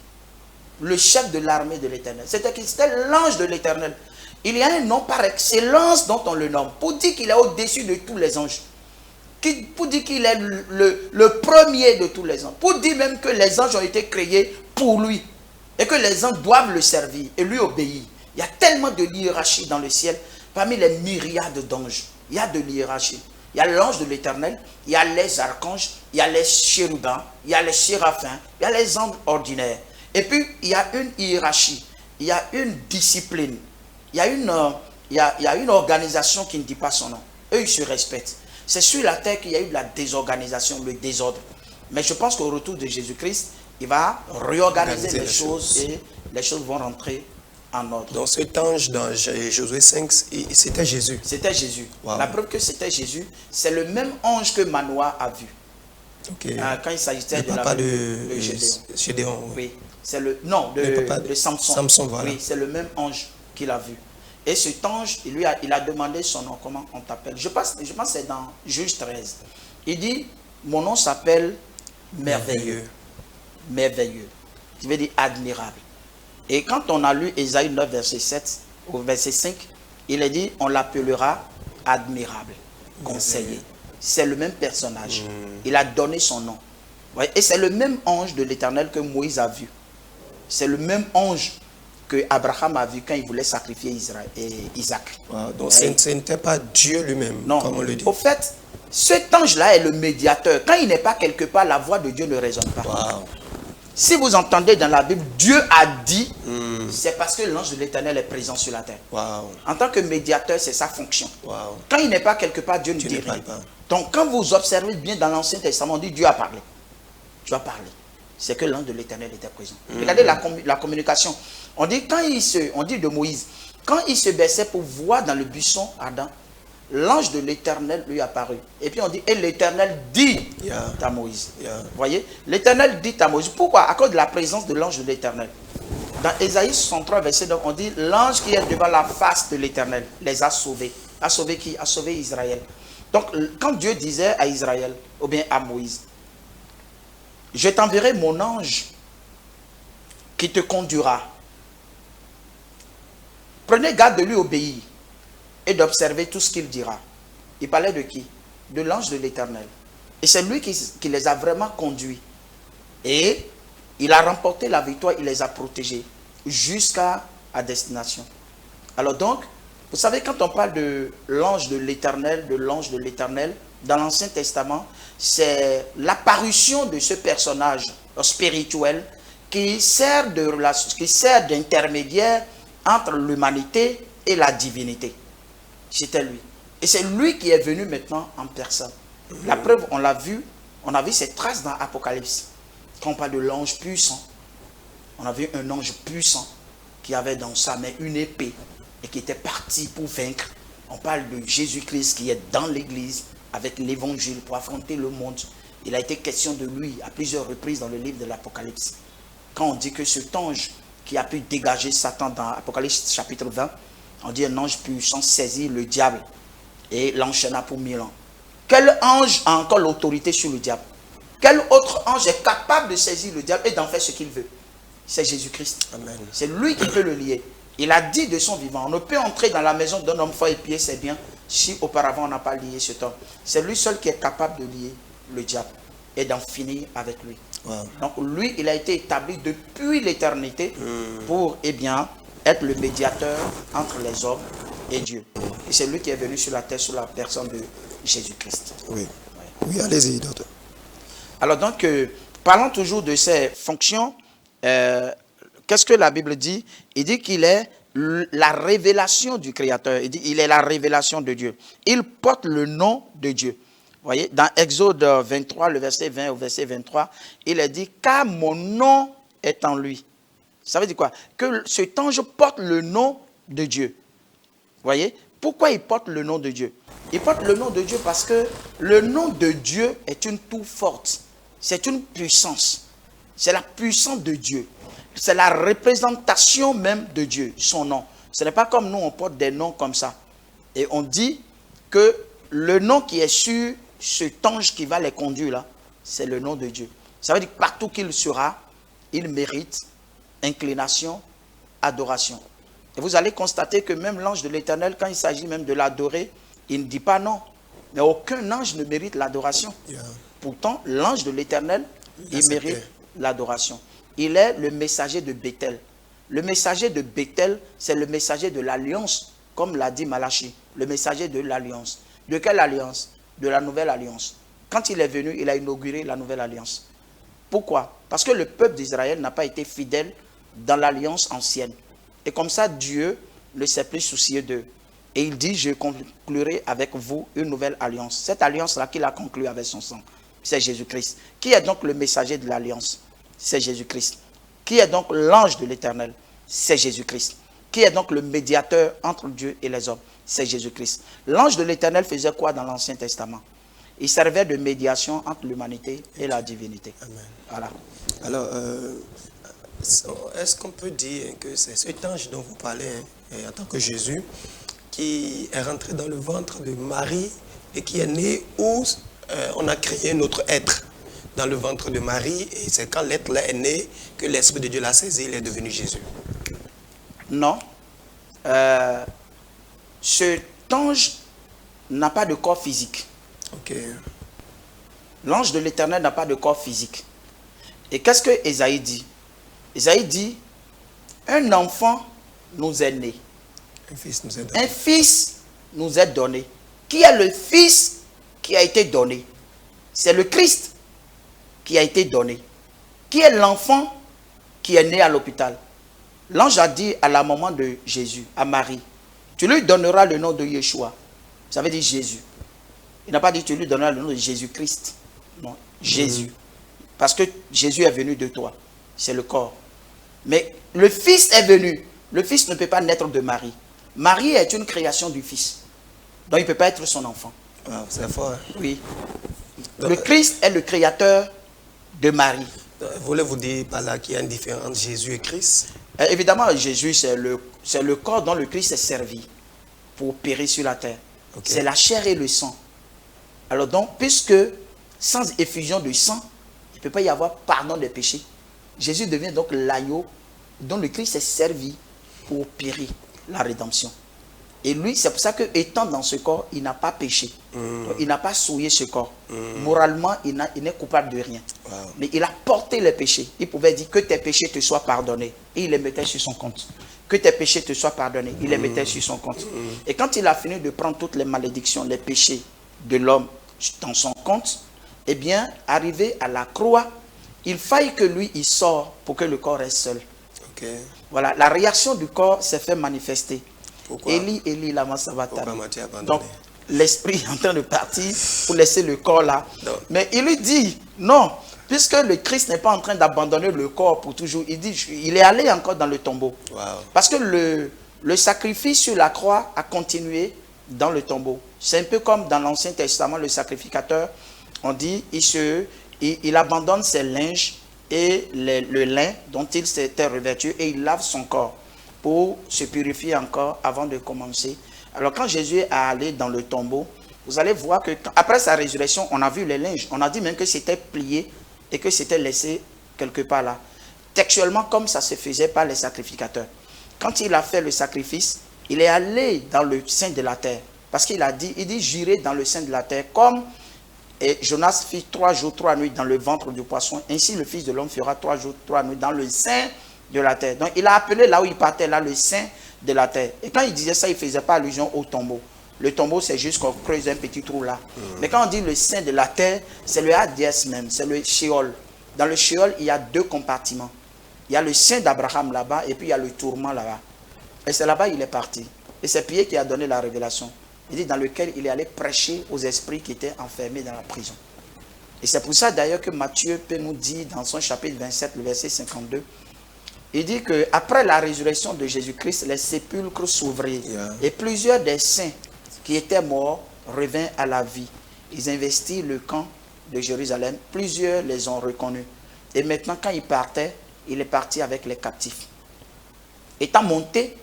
Speaker 2: Le chef de l'armée de l'Éternel. C'était l'ange de l'Éternel. Il y a un nom par excellence dont on le nomme. Pour dire qu'il est au-dessus de tous les anges. Pour dire qu'il est le premier de tous les anges. Pour dire même que les anges ont été créés pour lui. Et que les anges doivent le servir et lui obéir. Il y a tellement de hiérarchie dans le ciel. Parmi les myriades d'anges, il y a de l'hiérarchie. Il y a l'ange de l'Éternel, il y a les archanges, il y a les chérubins, il y a les séraphins, il y a les anges ordinaires. Et puis, il y a une hiérarchie, il y a une discipline, il y a une organisation qui ne dit pas son nom. Eux, ils se respectent. C'est sur la terre qu'il y a eu de la désorganisation, le désordre. Mais je pense qu'au retour de Jésus-Christ, il va réorganiser les choses et les choses vont rentrer en ordre.
Speaker 1: Donc cet ange dans Josué 5, c'était Jésus.
Speaker 2: C'était Jésus.
Speaker 1: Wow.
Speaker 2: La preuve que c'était Jésus, c'est le même ange que Manoah a vu.
Speaker 1: Okay.
Speaker 2: Quand il s'agissait de
Speaker 1: papa
Speaker 2: de
Speaker 1: Gédéon.
Speaker 2: Oui, c'est le nom de Samson.
Speaker 1: Samson, voilà.
Speaker 2: Oui, c'est le même ange qu'il a vu. Et cet ange, il a demandé son nom, comment on t'appelle. Je pense que c'est dans Juge 13. Il dit, mon nom s'appelle merveilleux. Merveilleux. Je veux dire admirable. Et quand on a lu Ésaïe 9, verset 7 au verset 5, il est dit, on l'appellera admirable, conseiller. C'est le même personnage. Il a donné son nom. Et c'est le même ange de l'Éternel que Moïse a vu. C'est le même ange que Abraham a vu quand il voulait sacrifier Isaac.
Speaker 1: Wow, donc ce n'était pas Dieu lui-même, comme on le dit.
Speaker 2: Au fait, cet ange-là est le médiateur. Quand il n'est pas quelque part, la voix de Dieu ne résonne pas.
Speaker 1: Wow.
Speaker 2: Si vous entendez dans la Bible, Dieu a dit, c'est parce que l'ange de l'Éternel est présent sur la terre.
Speaker 1: Wow.
Speaker 2: En tant que médiateur, c'est sa fonction.
Speaker 1: Wow.
Speaker 2: Quand il n'est pas quelque part, Dieu ne dit rien. Donc quand vous observez bien dans l'Ancien Testament, on dit Dieu a parlé. Dieu a parlé. C'est que l'ange de l'Éternel était présent. Regardez la communication. On dit de Moïse, quand il se baissait pour voir dans le buisson ardent, l'ange de l'Éternel lui apparut. Et puis on dit, et l'Éternel dit à Moïse. Vous voyez, l'Éternel dit à Moïse. Pourquoi? À cause de la présence de l'ange de l'Éternel. Dans Ésaïe 63, verset 9, on dit, l'ange qui est devant la face de l'Éternel les a sauvés. A sauvé qui? A sauvé Israël. Donc, quand Dieu disait à Israël, ou bien à Moïse, je t'enverrai mon ange qui te conduira. Prenez garde de lui obéir et d'observer tout ce qu'il dira. Il parlait de qui? De l'ange de l'Éternel. Et c'est lui qui les a vraiment conduits. Et il a remporté la victoire, il les a protégés jusqu'à destination. Alors donc, vous savez, quand on parle de l'ange de l'Éternel, dans l'Ancien Testament, c'est l'apparition de ce personnage spirituel qui sert d'intermédiaire entre l'humanité et la divinité. C'était lui. Et c'est lui qui est venu maintenant en personne. La preuve, on l'a vu, on a vu ces traces dans Apocalypse. Quand on parle de l'ange puissant, on a vu un ange puissant qui avait dans sa main une épée et qui était parti pour vaincre. On parle de Jésus-Christ qui est dans l'église avec l'évangile pour affronter le monde. Il a été question de lui à plusieurs reprises dans le livre de l'Apocalypse. Quand on dit que cet ange qui a pu dégager Satan dans Apocalypse chapitre 20, on dit un ange puissant saisit le diable et l'enchaîna pour 1000 ans. Quel ange a encore l'autorité sur le diable? Quel autre ange est capable de saisir le diable et d'en faire ce qu'il veut? C'est Jésus-Christ. C'est lui qui peut le lier. Il a dit de son vivant, on ne peut entrer dans la maison d'un homme fort et piller ses biens si auparavant on n'a pas lié cet homme. C'est lui seul qui est capable de lier le diable et d'en finir avec lui. Wow. Donc lui, il a été établi depuis l'éternité pour, être le médiateur entre les hommes et Dieu. Et c'est lui qui est venu sur la terre sous la personne de Jésus-Christ.
Speaker 1: Oui, oui, allez-y, docteur.
Speaker 2: Alors donc, parlant toujours de ces fonctions, qu'est-ce que la Bible dit? Il dit qu'il est la révélation du Créateur. Il dit il est la révélation de Dieu. Il porte le nom de Dieu. Vous voyez, dans Exode 23, le verset 20 au verset 23, il est dit « Car mon nom est en lui ». Ça veut dire quoi? Que cet ange porte le nom de Dieu. Vous voyez? Pourquoi il porte le nom de Dieu? Il porte le nom de Dieu parce que le nom de Dieu est une tour forte. C'est une puissance. C'est la puissance de Dieu. C'est la représentation même de Dieu, son nom. Ce n'est pas comme nous, on porte des noms comme ça. Et on dit que le nom qui est sur cet ange qui va les conduire là, c'est le nom de Dieu. Ça veut dire que partout qu'il sera, il mérite inclination, adoration. Et vous allez constater que même l'ange de l'Éternel, quand il s'agit même de l'adorer, il ne dit pas non. Mais aucun ange ne mérite l'adoration. Pourtant, l'ange de l'Éternel, il mérite l'adoration. Il est le messager de Bethel. Le messager de Bethel, c'est le messager de l'alliance, comme l'a dit Malachi. Le messager de l'alliance. De quelle alliance? De la nouvelle alliance. Quand il est venu, il a inauguré la nouvelle alliance. Pourquoi? Parce que le peuple d'Israël n'a pas été fidèle dans l'alliance ancienne. Et comme ça, Dieu ne s'est plus soucié d'eux. Et il dit, je conclurai avec vous une nouvelle alliance. Cette alliance-là qu'il a conclue avec son sang, c'est Jésus-Christ. Qui est donc le messager de l'alliance? C'est Jésus-Christ. Qui est donc l'ange de l'Éternel? C'est Jésus-Christ. Qui est donc le médiateur entre Dieu et les hommes? C'est Jésus-Christ. L'ange de l'Éternel faisait quoi dans l'Ancien Testament? Il servait de médiation entre l'humanité et la divinité. Amen. Voilà.
Speaker 1: Alors, est-ce qu'on peut dire que c'est cet ange dont vous parlez, en tant que Jésus, qui est rentré dans le ventre de Marie et qui est né où on a créé notre être dans le ventre de Marie, et c'est quand l'être là est né que l'Esprit de Dieu l'a saisi, il est devenu Jésus?
Speaker 2: Non. Cet ange n'a pas de corps physique.
Speaker 1: Ok.
Speaker 2: L'ange de l'Éternel n'a pas de corps physique. Et qu'est-ce que Ésaïe dit? Ésaïe dit, un enfant nous est né.
Speaker 1: Un fils nous est donné.
Speaker 2: Un fils nous est donné. Qui est le fils qui a été donné? C'est le Christ qui a été donné. Qui est l'enfant qui est né à l'hôpital? L'ange a dit à la maman de Jésus, à Marie, tu lui donneras le nom de Yeshua. Ça veut dire Jésus. Il n'a pas dit tu lui donneras le nom de Jésus-Christ. Non, Jésus. Parce que Jésus est venu de toi. C'est le corps. Mais le Fils est venu. Le Fils ne peut pas naître de Marie. Marie est une création du Fils. Donc il ne peut pas être son enfant.
Speaker 1: Ah, c'est fort.
Speaker 2: Oui. Donc, le Christ est le créateur de Marie.
Speaker 1: Voulez-vous dire par là qu'il y a une différence entre Jésus et Christ?
Speaker 2: Évidemment, Jésus, c'est le corps dont le Christ est servi pour périr sur la terre. Okay. C'est la chair et le sang. Alors donc, puisque sans effusion de sang, il ne peut pas y avoir pardon des péchés, Jésus devient donc l'agneau dont le Christ est servi pour périr la rédemption. Et lui, c'est pour ça qu'étant dans ce corps, il n'a pas péché. Donc, il n'a pas souillé ce corps. Moralement, il n'est coupable de rien. Wow. Mais il a porté les péchés. Il pouvait dire que tes péchés te soient pardonnés. Et il les mettait sur son compte. Que tes péchés te soient pardonnés. Il les mettait sur son compte. Et quand il a fini de prendre toutes les malédictions, les péchés de l'homme dans son compte, eh bien, arrivé à la croix, il faille que lui, il sort pour que le corps reste seul. Okay. Voilà, la réaction du corps s'est fait manifester. Pourquoi? Élie, lama sabachthani. Donc, l'esprit est en train de partir pour laisser le corps là. Non. Mais il lui dit, non, puisque le Christ n'est pas en train d'abandonner le corps pour toujours, il dit, il est allé encore dans le tombeau. Wow. Parce que le sacrifice sur la croix a continué dans le tombeau. C'est un peu comme dans l'Ancien Testament, le sacrificateur, on dit, il abandonne ses linges et le lin dont il s'était revêtu et il lave son corps pour se purifier encore avant de commencer. Alors quand Jésus est allé dans le tombeau, vous allez voir que après sa résurrection, on a vu les linges. On a dit même que c'était plié et que c'était laissé quelque part là. Textuellement, comme ça se faisait par les sacrificateurs. Quand il a fait le sacrifice, il est allé dans le sein de la terre. Parce qu'il a dit, j'irai dans le sein de la terre comme Jonas fit 3 jours, 3 nuits dans le ventre du poisson. Ainsi le Fils de l'homme fera 3 jours, 3 nuits dans le sein de la terre. Donc il a appelé là où il partait, là, le sein de la terre. Et quand il disait ça, il ne faisait pas allusion au tombeau. Le tombeau, c'est juste qu'on creuse un petit trou là. Mais quand on dit le sein de la terre, c'est le Hades même, c'est le Sheol. Dans le Sheol, il y a 2 compartiments. Il y a le sein d'Abraham là-bas et puis il y a le tourment là-bas. Et c'est là-bas qu'il est parti. Et c'est Pierre qui a donné la révélation. Il dit dans lequel il est allé prêcher aux esprits qui étaient enfermés dans la prison. Et c'est pour ça d'ailleurs que Matthieu peut nous dire dans son chapitre 27, le verset 52, il dit qu'après la résurrection de Jésus-Christ, les sépulcres s'ouvrirent. Et plusieurs des saints qui étaient morts revinrent à la vie. Ils investirent le camp de Jérusalem. Plusieurs les ont reconnus. Et maintenant, quand il partait, il est parti avec les captifs. Étant monté,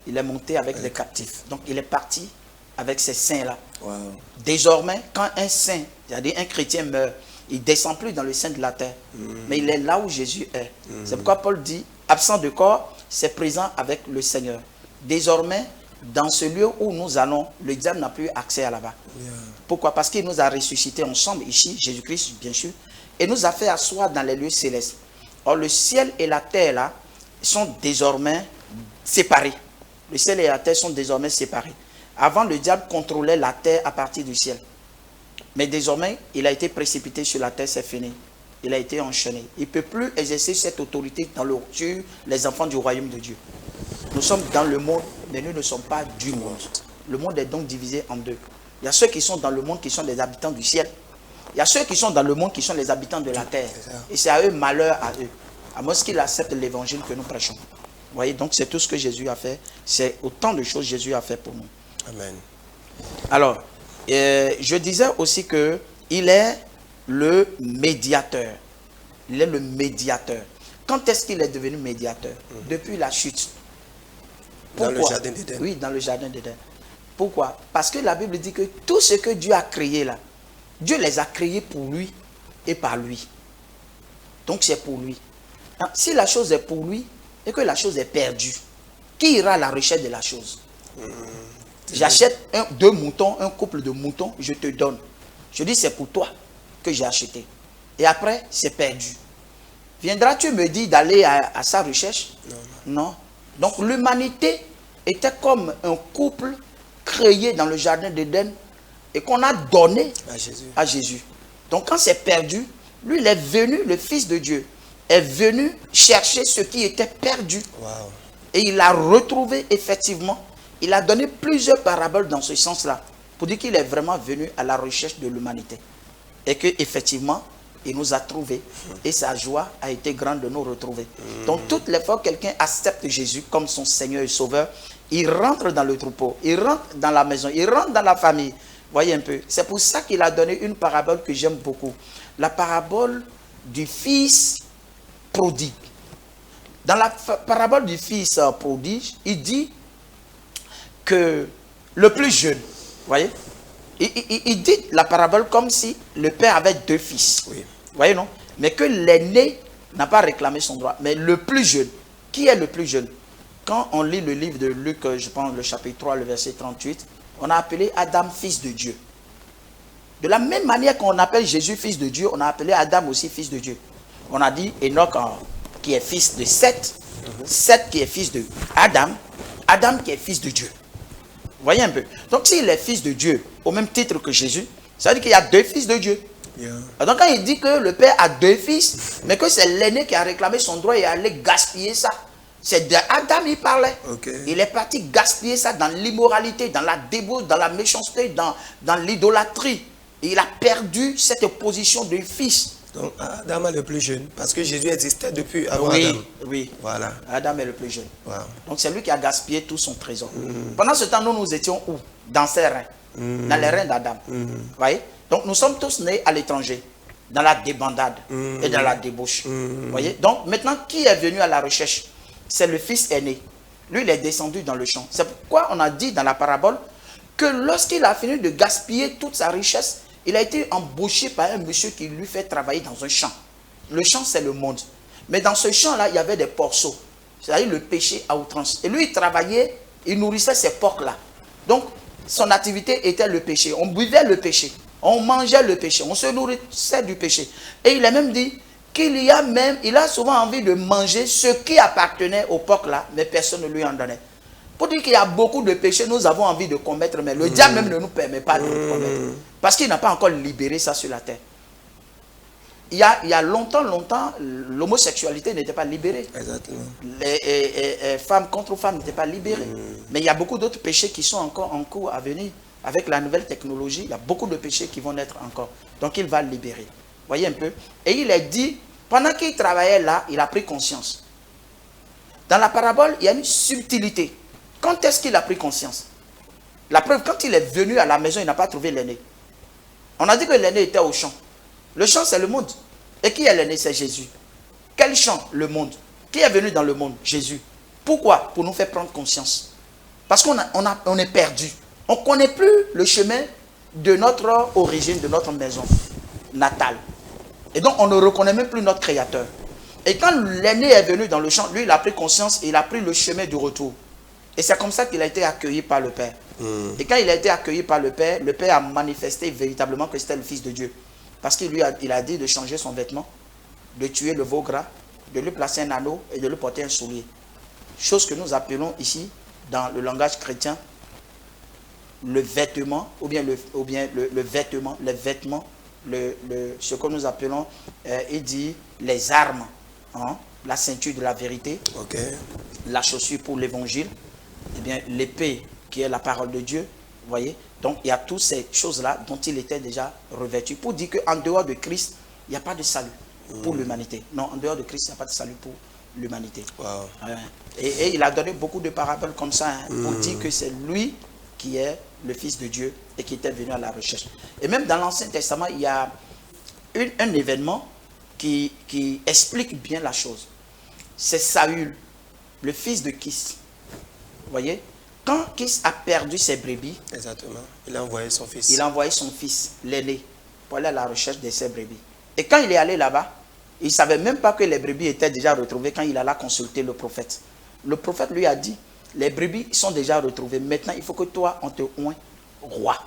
Speaker 2: il est monté avec les captifs. Donc, il est parti avec ces saints-là. Wow. Désormais, quand un saint, c'est-à-dire un chrétien meurt, il ne descend plus dans le sein de la terre. Mais il est là où Jésus est. C'est pourquoi Paul dit, absent de corps, c'est présent avec le Seigneur. Désormais, dans ce lieu où nous allons, le diable n'a plus accès à là-bas. Pourquoi? Parce qu'il nous a ressuscités ensemble ici, Jésus-Christ, bien sûr, et nous a fait asseoir dans les lieux célestes. Or, le ciel et la terre, là, sont désormais séparés. Le ciel et la terre sont désormais séparés. Avant, le diable contrôlait la terre à partir du ciel. Mais désormais, il a été précipité sur la terre, c'est fini. Il a été enchaîné. Il ne peut plus exercer cette autorité sur les enfants du royaume de Dieu. Nous sommes dans le monde, mais nous ne sommes pas du monde. Le monde est donc divisé en 2. Il y a ceux qui sont dans le monde qui sont les habitants du ciel. Il y a ceux qui sont dans le monde qui sont les habitants de la terre. Et c'est à eux, malheur à eux. À moins qu'ils acceptent l'évangile que nous prêchons. Vous voyez, donc c'est tout ce que Jésus a fait. C'est autant de choses que Jésus a fait pour nous. Amen. Alors, je disais aussi qu'il est le médiateur. Il est le médiateur. Quand est-ce qu'il est devenu médiateur? Depuis la chute. Pourquoi? Dans le jardin d'Éden. Oui, dans le jardin d'Éden. Pourquoi? Parce que la Bible dit que tout ce que Dieu a créé là, Dieu les a créés pour lui et par lui. Donc c'est pour lui. Si la chose est pour lui et que la chose est perdue, qui ira à la recherche de la chose? J'achète 2 moutons, un couple de moutons, je te donne. Je dis c'est pour toi que j'ai acheté. Et après, c'est perdu. Viendras-tu me dire d'aller à sa recherche? Non. Donc l'humanité était comme un couple créé dans le jardin d'Éden et qu'on a donné à Jésus. Donc quand c'est perdu, lui il est venu, le Fils de Dieu, est venu chercher ce qui était perdu. Wow. Et il a retrouvé effectivement. Il a donné plusieurs paraboles dans ce sens-là, pour dire qu'il est vraiment venu à la recherche de l'humanité. Et qu'effectivement, il nous a trouvés. Et sa joie a été grande de nous retrouver. Donc, toutes les fois que quelqu'un accepte Jésus comme son Seigneur et Sauveur, il rentre dans le troupeau, il rentre dans la maison, il rentre dans la famille. Voyez un peu. C'est pour ça qu'il a donné une parabole que j'aime beaucoup. La parabole du fils prodigue. Dans la parabole du fils prodige, il dit que le plus jeune, vous voyez, il dit la parabole comme si le père avait 2 fils.
Speaker 1: Oui.
Speaker 2: Vous voyez, non? Mais que l'aîné n'a pas réclamé son droit. Mais le plus jeune, qui est le plus jeune? Quand on lit le livre de Luc, je pense le chapitre 3, le verset 38, on a appelé Adam fils de Dieu. De la même manière qu'on appelle Jésus fils de Dieu, on a appelé Adam aussi fils de Dieu. On a dit Enoch qui est fils de Seth, Seth qui est fils de Adam, Adam qui est fils de Dieu. Vous voyez un peu? Donc s'il est fils de Dieu, au même titre que Jésus, ça veut dire qu'il y a 2 fils de Dieu. Yeah. Donc quand il dit que le père a 2 fils, mais que c'est l'aîné qui a réclamé son droit et allé gaspiller ça, c'est d'Adam il parlait. Okay. Il est parti gaspiller ça dans l'immoralité, dans la débauche, dans la méchanceté, dans l'idolâtrie. Il a perdu cette position de fils.
Speaker 1: Donc Adam est le plus jeune, parce que Jésus existait depuis avant Adam.
Speaker 2: Oui,
Speaker 1: voilà.
Speaker 2: Adam est le plus jeune.
Speaker 1: Wow.
Speaker 2: Donc c'est lui qui a gaspillé tout son trésor. Pendant ce temps, nous étions où? Dans ses reins, dans les reins d'Adam. Voyez? Donc nous sommes tous nés à l'étranger, dans la débandade et dans la débauche. Voyez? Donc maintenant, qui est venu à la recherche? C'est le fils aîné. Lui, il est descendu dans le champ. C'est pourquoi on a dit dans la parabole que lorsqu'il a fini de gaspiller toute sa richesse, il a été embauché par un monsieur qui lui fait travailler dans un champ. Le champ, c'est le monde. Mais dans ce champ-là, il y avait des porceaux. C'est-à-dire le péché à outrance. Et lui, il travaillait, il nourrissait ces porcs-là. Donc, son activité était le péché. On buvait le péché. On mangeait le péché. On se nourrissait du péché. Et il a même dit qu'il a souvent envie de manger ce qui appartenait aux porcs-là, mais personne ne lui en donnait. Pour dire qu'il y a beaucoup de péchés, nous avons envie de commettre, mais le diable même ne nous permet pas de le commettre. Parce qu'il n'a pas encore libéré ça sur la terre. Il y a longtemps, l'homosexualité n'était pas libérée.
Speaker 1: Exactement.
Speaker 2: Les femmes contre femmes n'étaient pas libérées. Mais il y a beaucoup d'autres péchés qui sont encore en cours à venir. Avec la nouvelle technologie, il y a beaucoup de péchés qui vont naître encore. Donc il va libérer. Voyez un peu. Et il a dit, pendant qu'il travaillait là, il a pris conscience. Dans la parabole, il y a une subtilité. Quand est-ce qu'il a pris conscience? La preuve, quand il est venu à la maison, il n'a pas trouvé l'aîné. On a dit que l'aîné était au champ. Le champ, c'est le monde. Et qui est l'aîné? C'est Jésus. Quel champ? Le monde. Qui est venu dans le monde? Jésus. Pourquoi? Pour nous faire prendre conscience. Parce qu'on est perdu. On ne connaît plus le chemin de notre origine, de notre maison natale. Et donc, on ne reconnaît même plus notre Créateur. Et quand l'aîné est venu dans le champ, lui, il a pris conscience et il a pris le chemin du retour. Et c'est comme ça qu'il a été accueilli par le Père. Et quand il a été accueilli par le Père a manifesté véritablement que c'était le Fils de Dieu. Parce qu'il il a dit de changer son vêtement, de tuer le veau gras, de lui placer un anneau et de lui porter un soulier. Chose que nous appelons ici, dans le langage chrétien, le vêtement, ou bien le vêtement, les vêtements, ce que nous appelons, il dit, les armes, hein, la ceinture de la vérité, la chaussure pour l'évangile, eh bien l'épée qui est la parole de Dieu, vous voyez. Donc il y a toutes ces choses-là dont il était déjà revêtu. Pour dire qu'en dehors de Christ, il n'y a pas de salut pour l'humanité. Non, en dehors de Christ, il n'y a pas de salut pour l'humanité.
Speaker 1: Wow.
Speaker 2: Et il a donné beaucoup de paraboles comme ça, hein, pour dire que c'est lui qui est le Fils de Dieu et qui était venu à la recherche. Et même dans l'Ancien Testament, il y a un événement qui explique bien la chose. C'est Saül, le fils de Kis. Vous voyez? Quand Kis a perdu ses brebis,
Speaker 1: exactement, il a envoyé son fils.
Speaker 2: Il a envoyé son fils, l'aîné, pour aller à la recherche de ses brebis. Et quand il est allé là-bas, il ne savait même pas que les brebis étaient déjà retrouvées quand il alla consulter le prophète. Le prophète lui a dit, les brebis sont déjà retrouvées. Maintenant, il faut que toi, on te oint roi.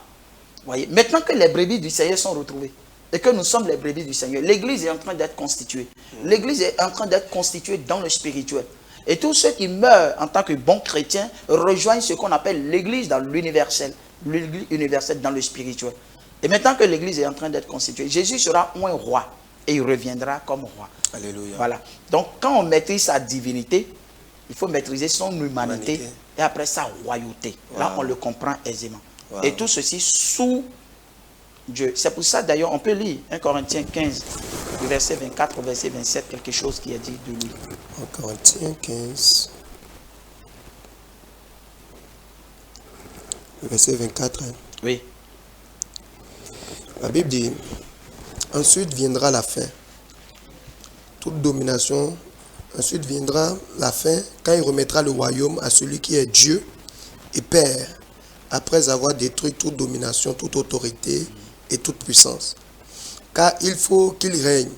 Speaker 2: Vous voyez? Maintenant que les brebis du Seigneur sont retrouvées, et que nous sommes les brebis du Seigneur, l'Église est en train d'être constituée. L'Église est en train d'être constituée dans le spirituel. Et tous ceux qui meurent en tant que bons chrétiens rejoignent ce qu'on appelle l'Église dans l'universel. L'Église universelle dans le spirituel. Et maintenant que l'Église est en train d'être constituée, Jésus sera un roi. Et il reviendra comme roi.
Speaker 1: Alléluia.
Speaker 2: Voilà. Donc quand on maîtrise sa divinité, il faut maîtriser son humanité. Et après sa royauté. Wow. Là, on le comprend aisément. Wow. Et tout ceci sous Dieu. C'est pour ça d'ailleurs, on peut lire 1 Corinthiens 15, verset 24 au verset 27, quelque chose qui est dit de lui.
Speaker 1: 1 Corinthiens 15, verset 24.
Speaker 2: Oui.
Speaker 1: La Bible dit, ensuite viendra la fin. Toute domination Ensuite viendra la fin, quand il remettra le royaume à celui qui est Dieu et Père, après avoir détruit toute domination, toute autorité et toute puissance. Car il faut qu'il règne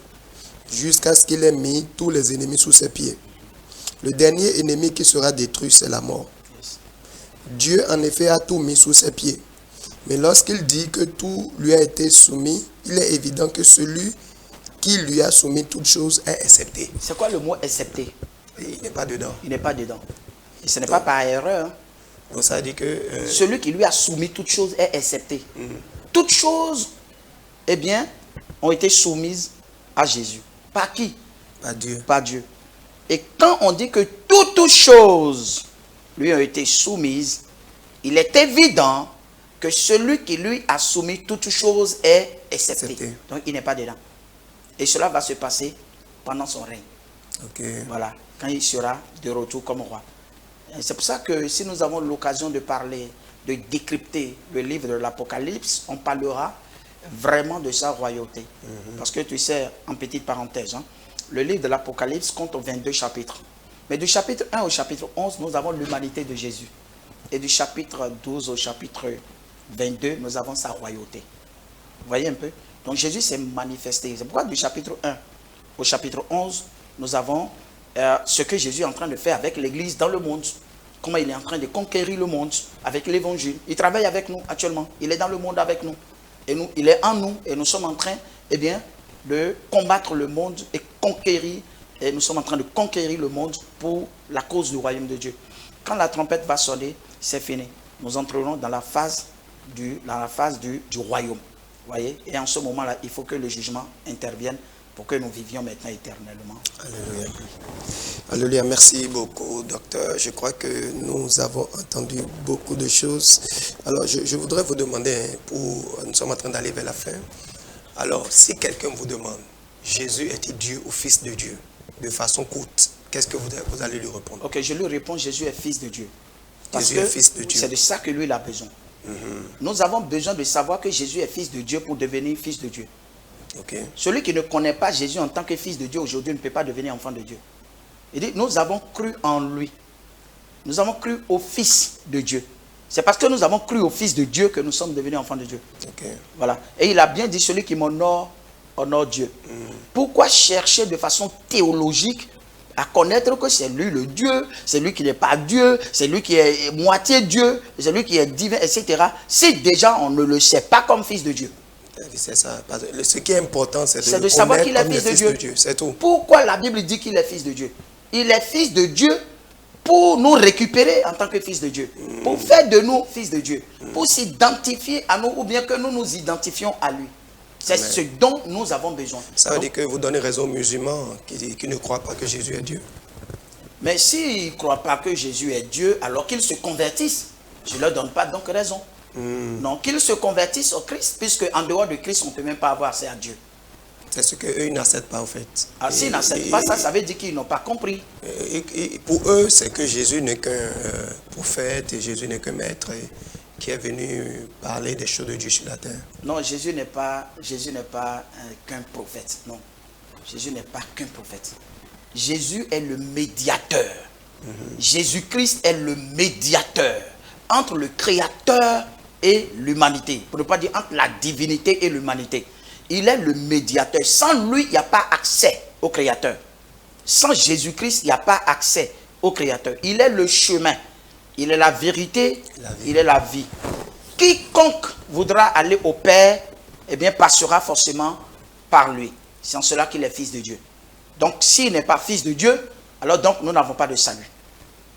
Speaker 1: jusqu'à ce qu'il ait mis tous les ennemis sous ses pieds. Le dernier ennemi qui sera détruit, c'est la mort. Dieu, en effet, a tout mis sous ses pieds. Mais lorsqu'il dit que tout lui a été soumis, il est évident que celui qui lui a soumis toutes choses est accepté.
Speaker 2: C'est quoi le mot accepté?
Speaker 1: Il n'est pas dedans.
Speaker 2: Il n'est pas dedans. Et ce n'est pas par erreur. Hein.
Speaker 1: Donc ça dit que...
Speaker 2: Celui qui lui a soumis toutes choses est accepté. Toutes choses, eh bien, ont été soumises à Jésus. Par qui?
Speaker 1: Par Dieu.
Speaker 2: Par Dieu. Et quand on dit que toutes choses lui ont été soumises, il est évident que celui qui lui a soumis toutes choses est accepté. Donc il n'est pas dedans. Et cela va se passer pendant son règne.
Speaker 1: Okay.
Speaker 2: Voilà, quand il sera de retour comme roi. C'est pour ça que si nous avons l'occasion de parler, de décrypter le livre de l'Apocalypse, on parlera vraiment de sa royauté. Parce que tu sais, en petite parenthèse, hein, le livre de l'Apocalypse compte 22 chapitres. Mais du chapitre 1 au chapitre 11, nous avons l'humanité de Jésus. Et du chapitre 12 au chapitre 22, nous avons sa royauté. Vous voyez un peu? Donc Jésus s'est manifesté. C'est pourquoi du chapitre 1 au chapitre 11, nous avons ce que Jésus est en train de faire avec l'Église dans le monde. Comment il est en train de conquérir le monde avec l'Évangile. Il travaille avec nous actuellement. Il est dans le monde avec nous. Et nous, il est en nous. Et nous sommes en train, eh bien, de combattre le monde et conquérir. Et nous sommes en train de conquérir le monde pour la cause du royaume de Dieu. Quand la trompette va sonner, c'est fini. Nous entrerons dans la phase du royaume. Voyez? Et en ce moment-là, il faut que le jugement intervienne pour que nous vivions maintenant éternellement.
Speaker 1: Alléluia. Alléluia. Merci beaucoup, docteur. Je crois que nous avons entendu beaucoup de choses. Alors, je voudrais vous demander, nous sommes en train d'aller vers la fin. Alors, si quelqu'un vous demande, Jésus était Dieu ou Fils de Dieu, de façon courte, qu'est-ce que vous allez lui répondre?
Speaker 2: Ok, je lui réponds, Jésus est Fils de Dieu. Parce
Speaker 1: Jésus est Fils de Dieu.
Speaker 2: C'est de ça que lui, il a besoin. Nous avons besoin de savoir que Jésus est Fils de Dieu pour devenir Fils de Dieu.
Speaker 1: Okay.
Speaker 2: Celui qui ne connaît pas Jésus en tant que Fils de Dieu aujourd'hui ne peut pas devenir enfant de Dieu. Il dit, nous avons cru en lui. Nous avons cru au Fils de Dieu. C'est parce que nous avons cru au Fils de Dieu que nous sommes devenus enfants de Dieu.
Speaker 1: Okay.
Speaker 2: Voilà. Et il a bien dit, celui qui m'honore, honore Dieu. Pourquoi chercher de façon théologique à connaître que c'est lui le Dieu, c'est lui qui n'est pas Dieu, c'est lui qui est moitié Dieu, c'est lui qui est divin, etc. Si déjà on ne le sait pas comme Fils de Dieu.
Speaker 1: C'est ça. Ce qui est important, c'est
Speaker 2: de savoir qu'il est Fils de Dieu.
Speaker 1: C'est tout.
Speaker 2: Pourquoi la Bible dit qu'il est Fils de Dieu? Il est Fils de Dieu pour nous récupérer en tant que Fils de Dieu. Pour faire de nous Fils de Dieu. Pour s'identifier à nous ou bien que nous nous identifions à lui. C'est ce dont nous avons besoin.
Speaker 1: Ça veut dire que vous donnez raison aux musulmans qui ne croient pas que Jésus est Dieu.
Speaker 2: Mais s'ils ne croient pas que Jésus est Dieu, alors qu'ils se convertissent, je ne leur donne pas donc raison. Non, qu'ils se convertissent au Christ, puisque en dehors de Christ, on ne peut même pas avoir accès à Dieu.
Speaker 1: C'est ce qu'eux, ils n'acceptent pas en fait.
Speaker 2: Ah, s'ils n'acceptent pas ça, ça veut dire qu'ils n'ont pas compris.
Speaker 1: Et pour eux, c'est que Jésus n'est qu'un prophète, et Jésus n'est qu'un maître qui est venu parler des choses de Dieu sur la terre.
Speaker 2: Non, Jésus n'est pas qu'un prophète. Non, Jésus n'est pas qu'un prophète. Jésus est le médiateur. Jésus-Christ est le médiateur entre le Créateur et l'humanité. Pour ne pas dire entre la divinité et l'humanité. Il est le médiateur. Sans lui, il n'y a pas accès au Créateur. Sans Jésus-Christ, il n'y a pas accès au Créateur. Il est le chemin. Il est la vérité. Il est la vie. Quiconque voudra aller au Père, eh bien, passera forcément par lui. C'est en cela qu'il est Fils de Dieu. Donc, s'il n'est pas Fils de Dieu, alors donc nous n'avons pas de salut.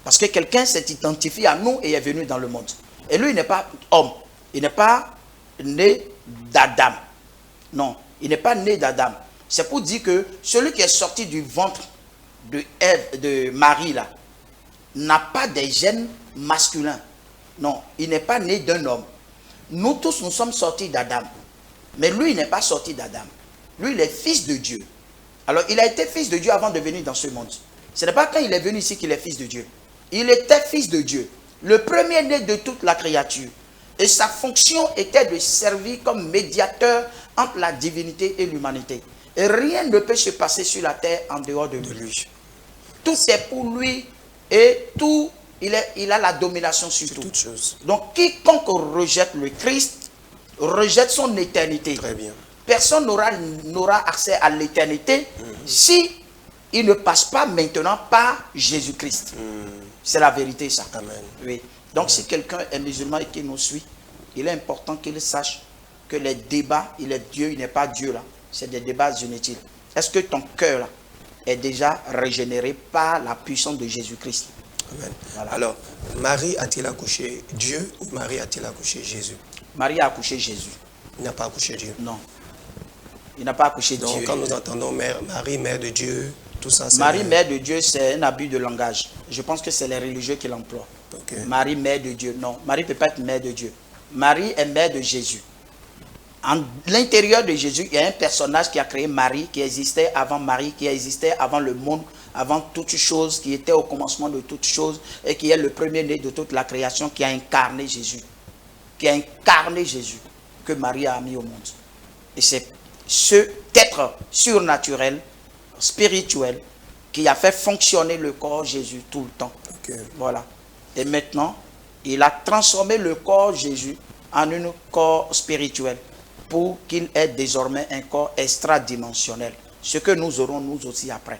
Speaker 2: Parce que quelqu'un s'est identifié à nous et est venu dans le monde. Et lui, il n'est pas homme. Il n'est pas né d'Adam. Non, il n'est pas né d'Adam. C'est pour dire que celui qui est sorti du ventre de Marie, là, n'a pas des gènes masculins. Non, il n'est pas né d'un homme. Nous tous, nous sommes sortis d'Adam. Mais lui, il n'est pas sorti d'Adam. Lui, il est Fils de Dieu. Alors, il a été Fils de Dieu avant de venir dans ce monde. Ce n'est pas quand il est venu ici qu'il est Fils de Dieu. Il était Fils de Dieu, le premier-né de toute la créature. Et sa fonction était de servir comme médiateur entre la divinité et l'humanité. Et rien ne peut se passer sur la terre en dehors de lui. Tout est pour lui et tout, il a la domination sur tout.
Speaker 1: Toute chose.
Speaker 2: Donc, quiconque rejette le Christ, rejette son éternité.
Speaker 1: Très bien.
Speaker 2: Personne n'aura accès à l'éternité si il ne passe pas maintenant par Jésus-Christ. C'est la vérité, ça.
Speaker 1: Amen.
Speaker 2: Oui. Donc, si quelqu'un est musulman et qui nous suit, il est important qu'il sache que les débats, il est Dieu, il n'est pas Dieu là. C'est des débats inutiles. Est-ce que ton cœur là est déjà régénéré par la puissance de Jésus-Christ?
Speaker 1: Amen.
Speaker 2: Voilà.
Speaker 1: Alors, Marie a-t-il accouché Dieu ou Marie a-t-il accouché Jésus?
Speaker 2: Marie a accouché Jésus.
Speaker 1: Il n'a pas accouché Dieu.
Speaker 2: Non. Il n'a pas accouché
Speaker 1: Donc,
Speaker 2: Dieu.
Speaker 1: quand nous entendons Marie, mère de Dieu, tout ça, c'est...
Speaker 2: Marie, mère de Dieu, c'est un abus de langage. Je pense que c'est les religieux qui l'emploient.
Speaker 1: Ok.
Speaker 2: Marie, mère de Dieu. Non, Marie ne peut pas être mère de Dieu. Marie est mère de Jésus. En l'intérieur de Jésus, il y a un personnage qui a créé Marie, qui existait avant Marie, qui existait avant le monde, avant toute chose, qui était au commencement de toutes choses, et qui est le premier-né de toute la création, qui a incarné Jésus. Qui a incarné Jésus, que Marie a mis au monde. Et c'est cet être surnaturel, spirituel, qui a fait fonctionner le corps Jésus tout le temps.
Speaker 1: Ok.
Speaker 2: Voilà. Et maintenant, il a transformé le corps Jésus en un corps spirituel pour qu'il ait désormais un corps extradimensionnel. Ce que nous aurons nous aussi après.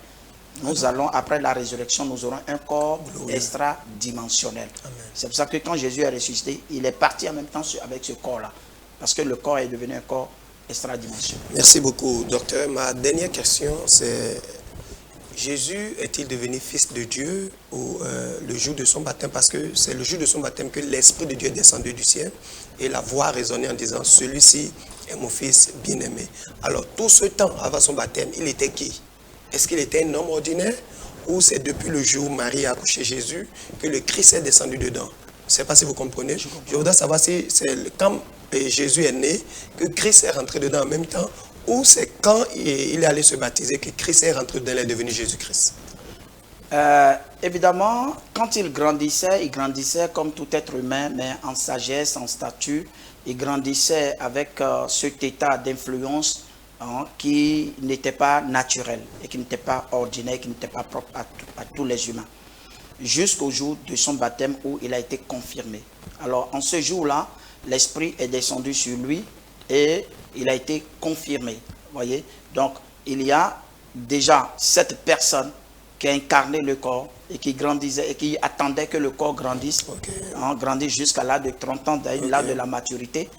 Speaker 2: Nous allons, après la résurrection, nous aurons un corps extradimensionnel. C'est pour ça que quand Jésus est ressuscité, il est parti en même temps avec ce corps-là. Parce que le corps est devenu un corps extradimensionnel.
Speaker 1: Merci beaucoup, docteur. Ma dernière question, c'est... Jésus est-il devenu fils de Dieu ou le jour de son baptême? Parce que c'est le jour de son baptême que l'Esprit de Dieu est descendu du ciel et la voix a résonné en disant « Celui-ci est mon fils bien-aimé ». Alors, tout ce temps avant son baptême, il était qui? Est-ce qu'il était un homme ordinaire ou c'est depuis le jour où Marie a accouché Jésus que le Christ est descendu dedans? Je ne sais pas si vous comprenez. Je voudrais savoir si c'est quand Jésus est né que Christ est rentré dedans en même temps, ou c'est quand il est allé se baptiser que Christ est rentré dedans et est devenu Jésus-Christ?
Speaker 2: Évidemment, quand il grandissait comme tout être humain, mais en sagesse, en statut. Il grandissait avec cet état d'influence qui n'était pas naturel et qui n'était pas ordinaire, qui n'était pas propre à tous les humains. Jusqu'au jour de son baptême où il a été confirmé. Alors, en ce jour-là, l'Esprit est descendu sur lui et il a été confirmé. Voyez? Donc, il y a déjà cette personne qui a incarné le corps et qui grandissait et qui attendait que le corps grandisse, grandisse jusqu'à l'âge de 30 ans, l'âge de la maturité.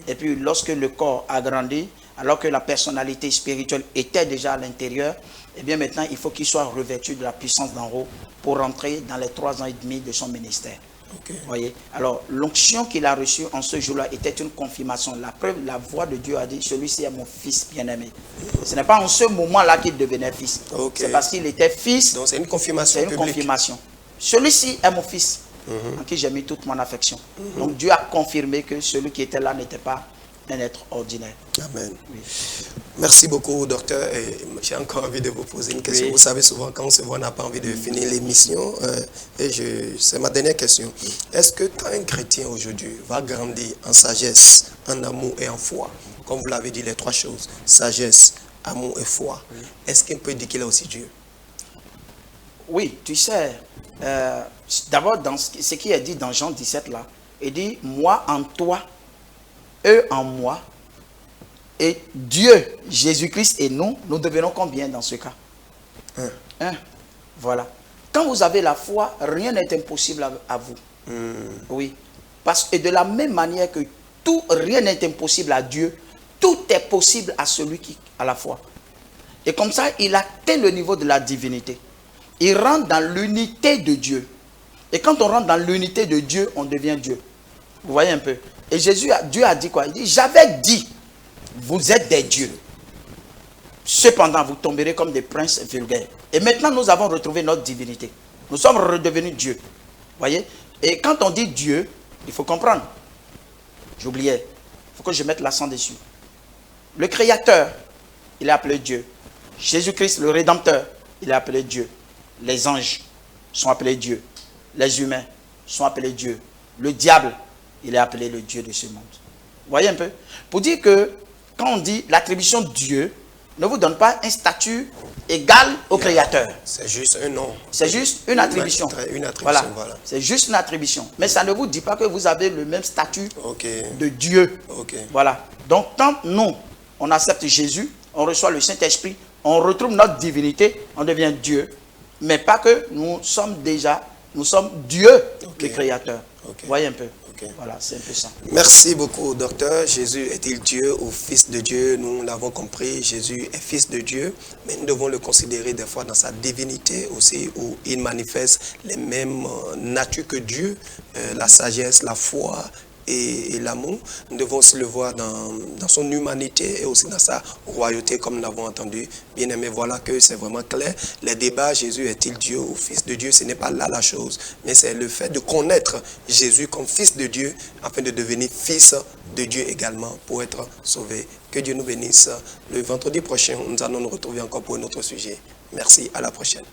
Speaker 2: Et puis, lorsque le corps a grandi, alors que la personnalité spirituelle était déjà à l'intérieur, et bien maintenant, il faut qu'il soit revêtu de la puissance d'en haut pour rentrer dans les 3 ans et demi de son ministère. Voyez. Alors, l'onction qu'il a reçue en ce jour-là était une confirmation. La preuve, la voix de Dieu a dit, celui-ci est mon fils bien-aimé. Ce n'est pas en ce moment-là qu'il devenait fils. C'est parce qu'il était fils.
Speaker 1: Donc, c'est une confirmation.
Speaker 2: C'est une confirmation. Celui-ci est mon fils, en qui j'ai mis toute mon affection. Donc, Dieu a confirmé que celui qui était là n'était pas un être ordinaire.
Speaker 1: Amen.
Speaker 2: Oui.
Speaker 1: Merci beaucoup, docteur. J'ai encore envie de vous poser une question.
Speaker 2: Oui.
Speaker 1: Vous savez, souvent, quand on se voit, on n'a pas envie de finir l'émission. C'est ma dernière question. Est-ce que quand un chrétien aujourd'hui va grandir en sagesse, en amour et en foi, comme vous l'avez dit, les 3 choses, sagesse, amour et foi, est-ce qu'il peut dire qu'il a aussi Dieu?
Speaker 2: Oui, tu sais, d'abord, dans ce qui est dit dans Jean 17, là, il dit, moi en toi, eux en moi, et Dieu, Jésus-Christ et nous devenons combien dans ce cas? Un. Voilà. Quand vous avez la foi, rien n'est impossible à vous. Oui. Parce que de la même manière que rien n'est impossible à Dieu, tout est possible à celui qui a la foi. Et comme ça, il atteint le niveau de la divinité. Il rentre dans l'unité de Dieu. Et quand on rentre dans l'unité de Dieu, on devient Dieu. Vous voyez un peu? Et Dieu a dit quoi? Il dit, j'avais dit, vous êtes des dieux. Cependant, vous tomberez comme des princes vulgaires. Et maintenant, nous avons retrouvé notre divinité. Nous sommes redevenus Dieu. Vous voyez? Et quand on dit Dieu, il faut comprendre. J'oubliais. Il faut que je mette l'accent dessus. Le Créateur, il est appelé Dieu. Jésus-Christ, le Rédempteur, il est appelé Dieu. Les anges sont appelés Dieu. Les humains sont appelés Dieu. Le diable, il est appelé le Dieu de ce monde. Vous voyez un peu? Pour dire que, quand on dit l'attribution de Dieu, ne vous donne pas un statut égale au Créateur.
Speaker 1: C'est juste un nom.
Speaker 2: C'est juste une attribution.
Speaker 1: Une attribution,
Speaker 2: Voilà.
Speaker 1: voilà.
Speaker 2: C'est juste une attribution. Mais ça ne vous dit pas que vous avez le même statut
Speaker 1: Ok.
Speaker 2: de Dieu.
Speaker 1: Ok.
Speaker 2: Voilà. Donc, tant nous, on accepte Jésus, on reçoit le Saint-Esprit, on retrouve notre divinité, on devient Dieu. Mais pas que nous sommes Dieu, le Créateur.
Speaker 1: Ok.
Speaker 2: Voyez un peu.
Speaker 1: Ok.
Speaker 2: Voilà, c'est un peu ça.
Speaker 1: Merci beaucoup, docteur. Jésus est-il Dieu ou Fils de Dieu? Nous l'avons compris, Jésus est Fils de Dieu, mais nous devons le considérer des fois dans sa divinité aussi, où il manifeste les mêmes natures que Dieu, la sagesse, la foi et l'amour. Nous devons aussi le voir dans son humanité et aussi dans sa royauté, comme nous l'avons entendu. Bien aimé, voilà que c'est vraiment clair. Les débats, Jésus est-il Dieu ou Fils de Dieu, ce n'est pas là la chose, mais c'est le fait de connaître Jésus comme Fils de Dieu, afin de devenir Fils de Dieu également, pour être sauvé. Que Dieu nous bénisse. Le vendredi prochain, nous allons nous retrouver encore pour un autre sujet. Merci, à la prochaine.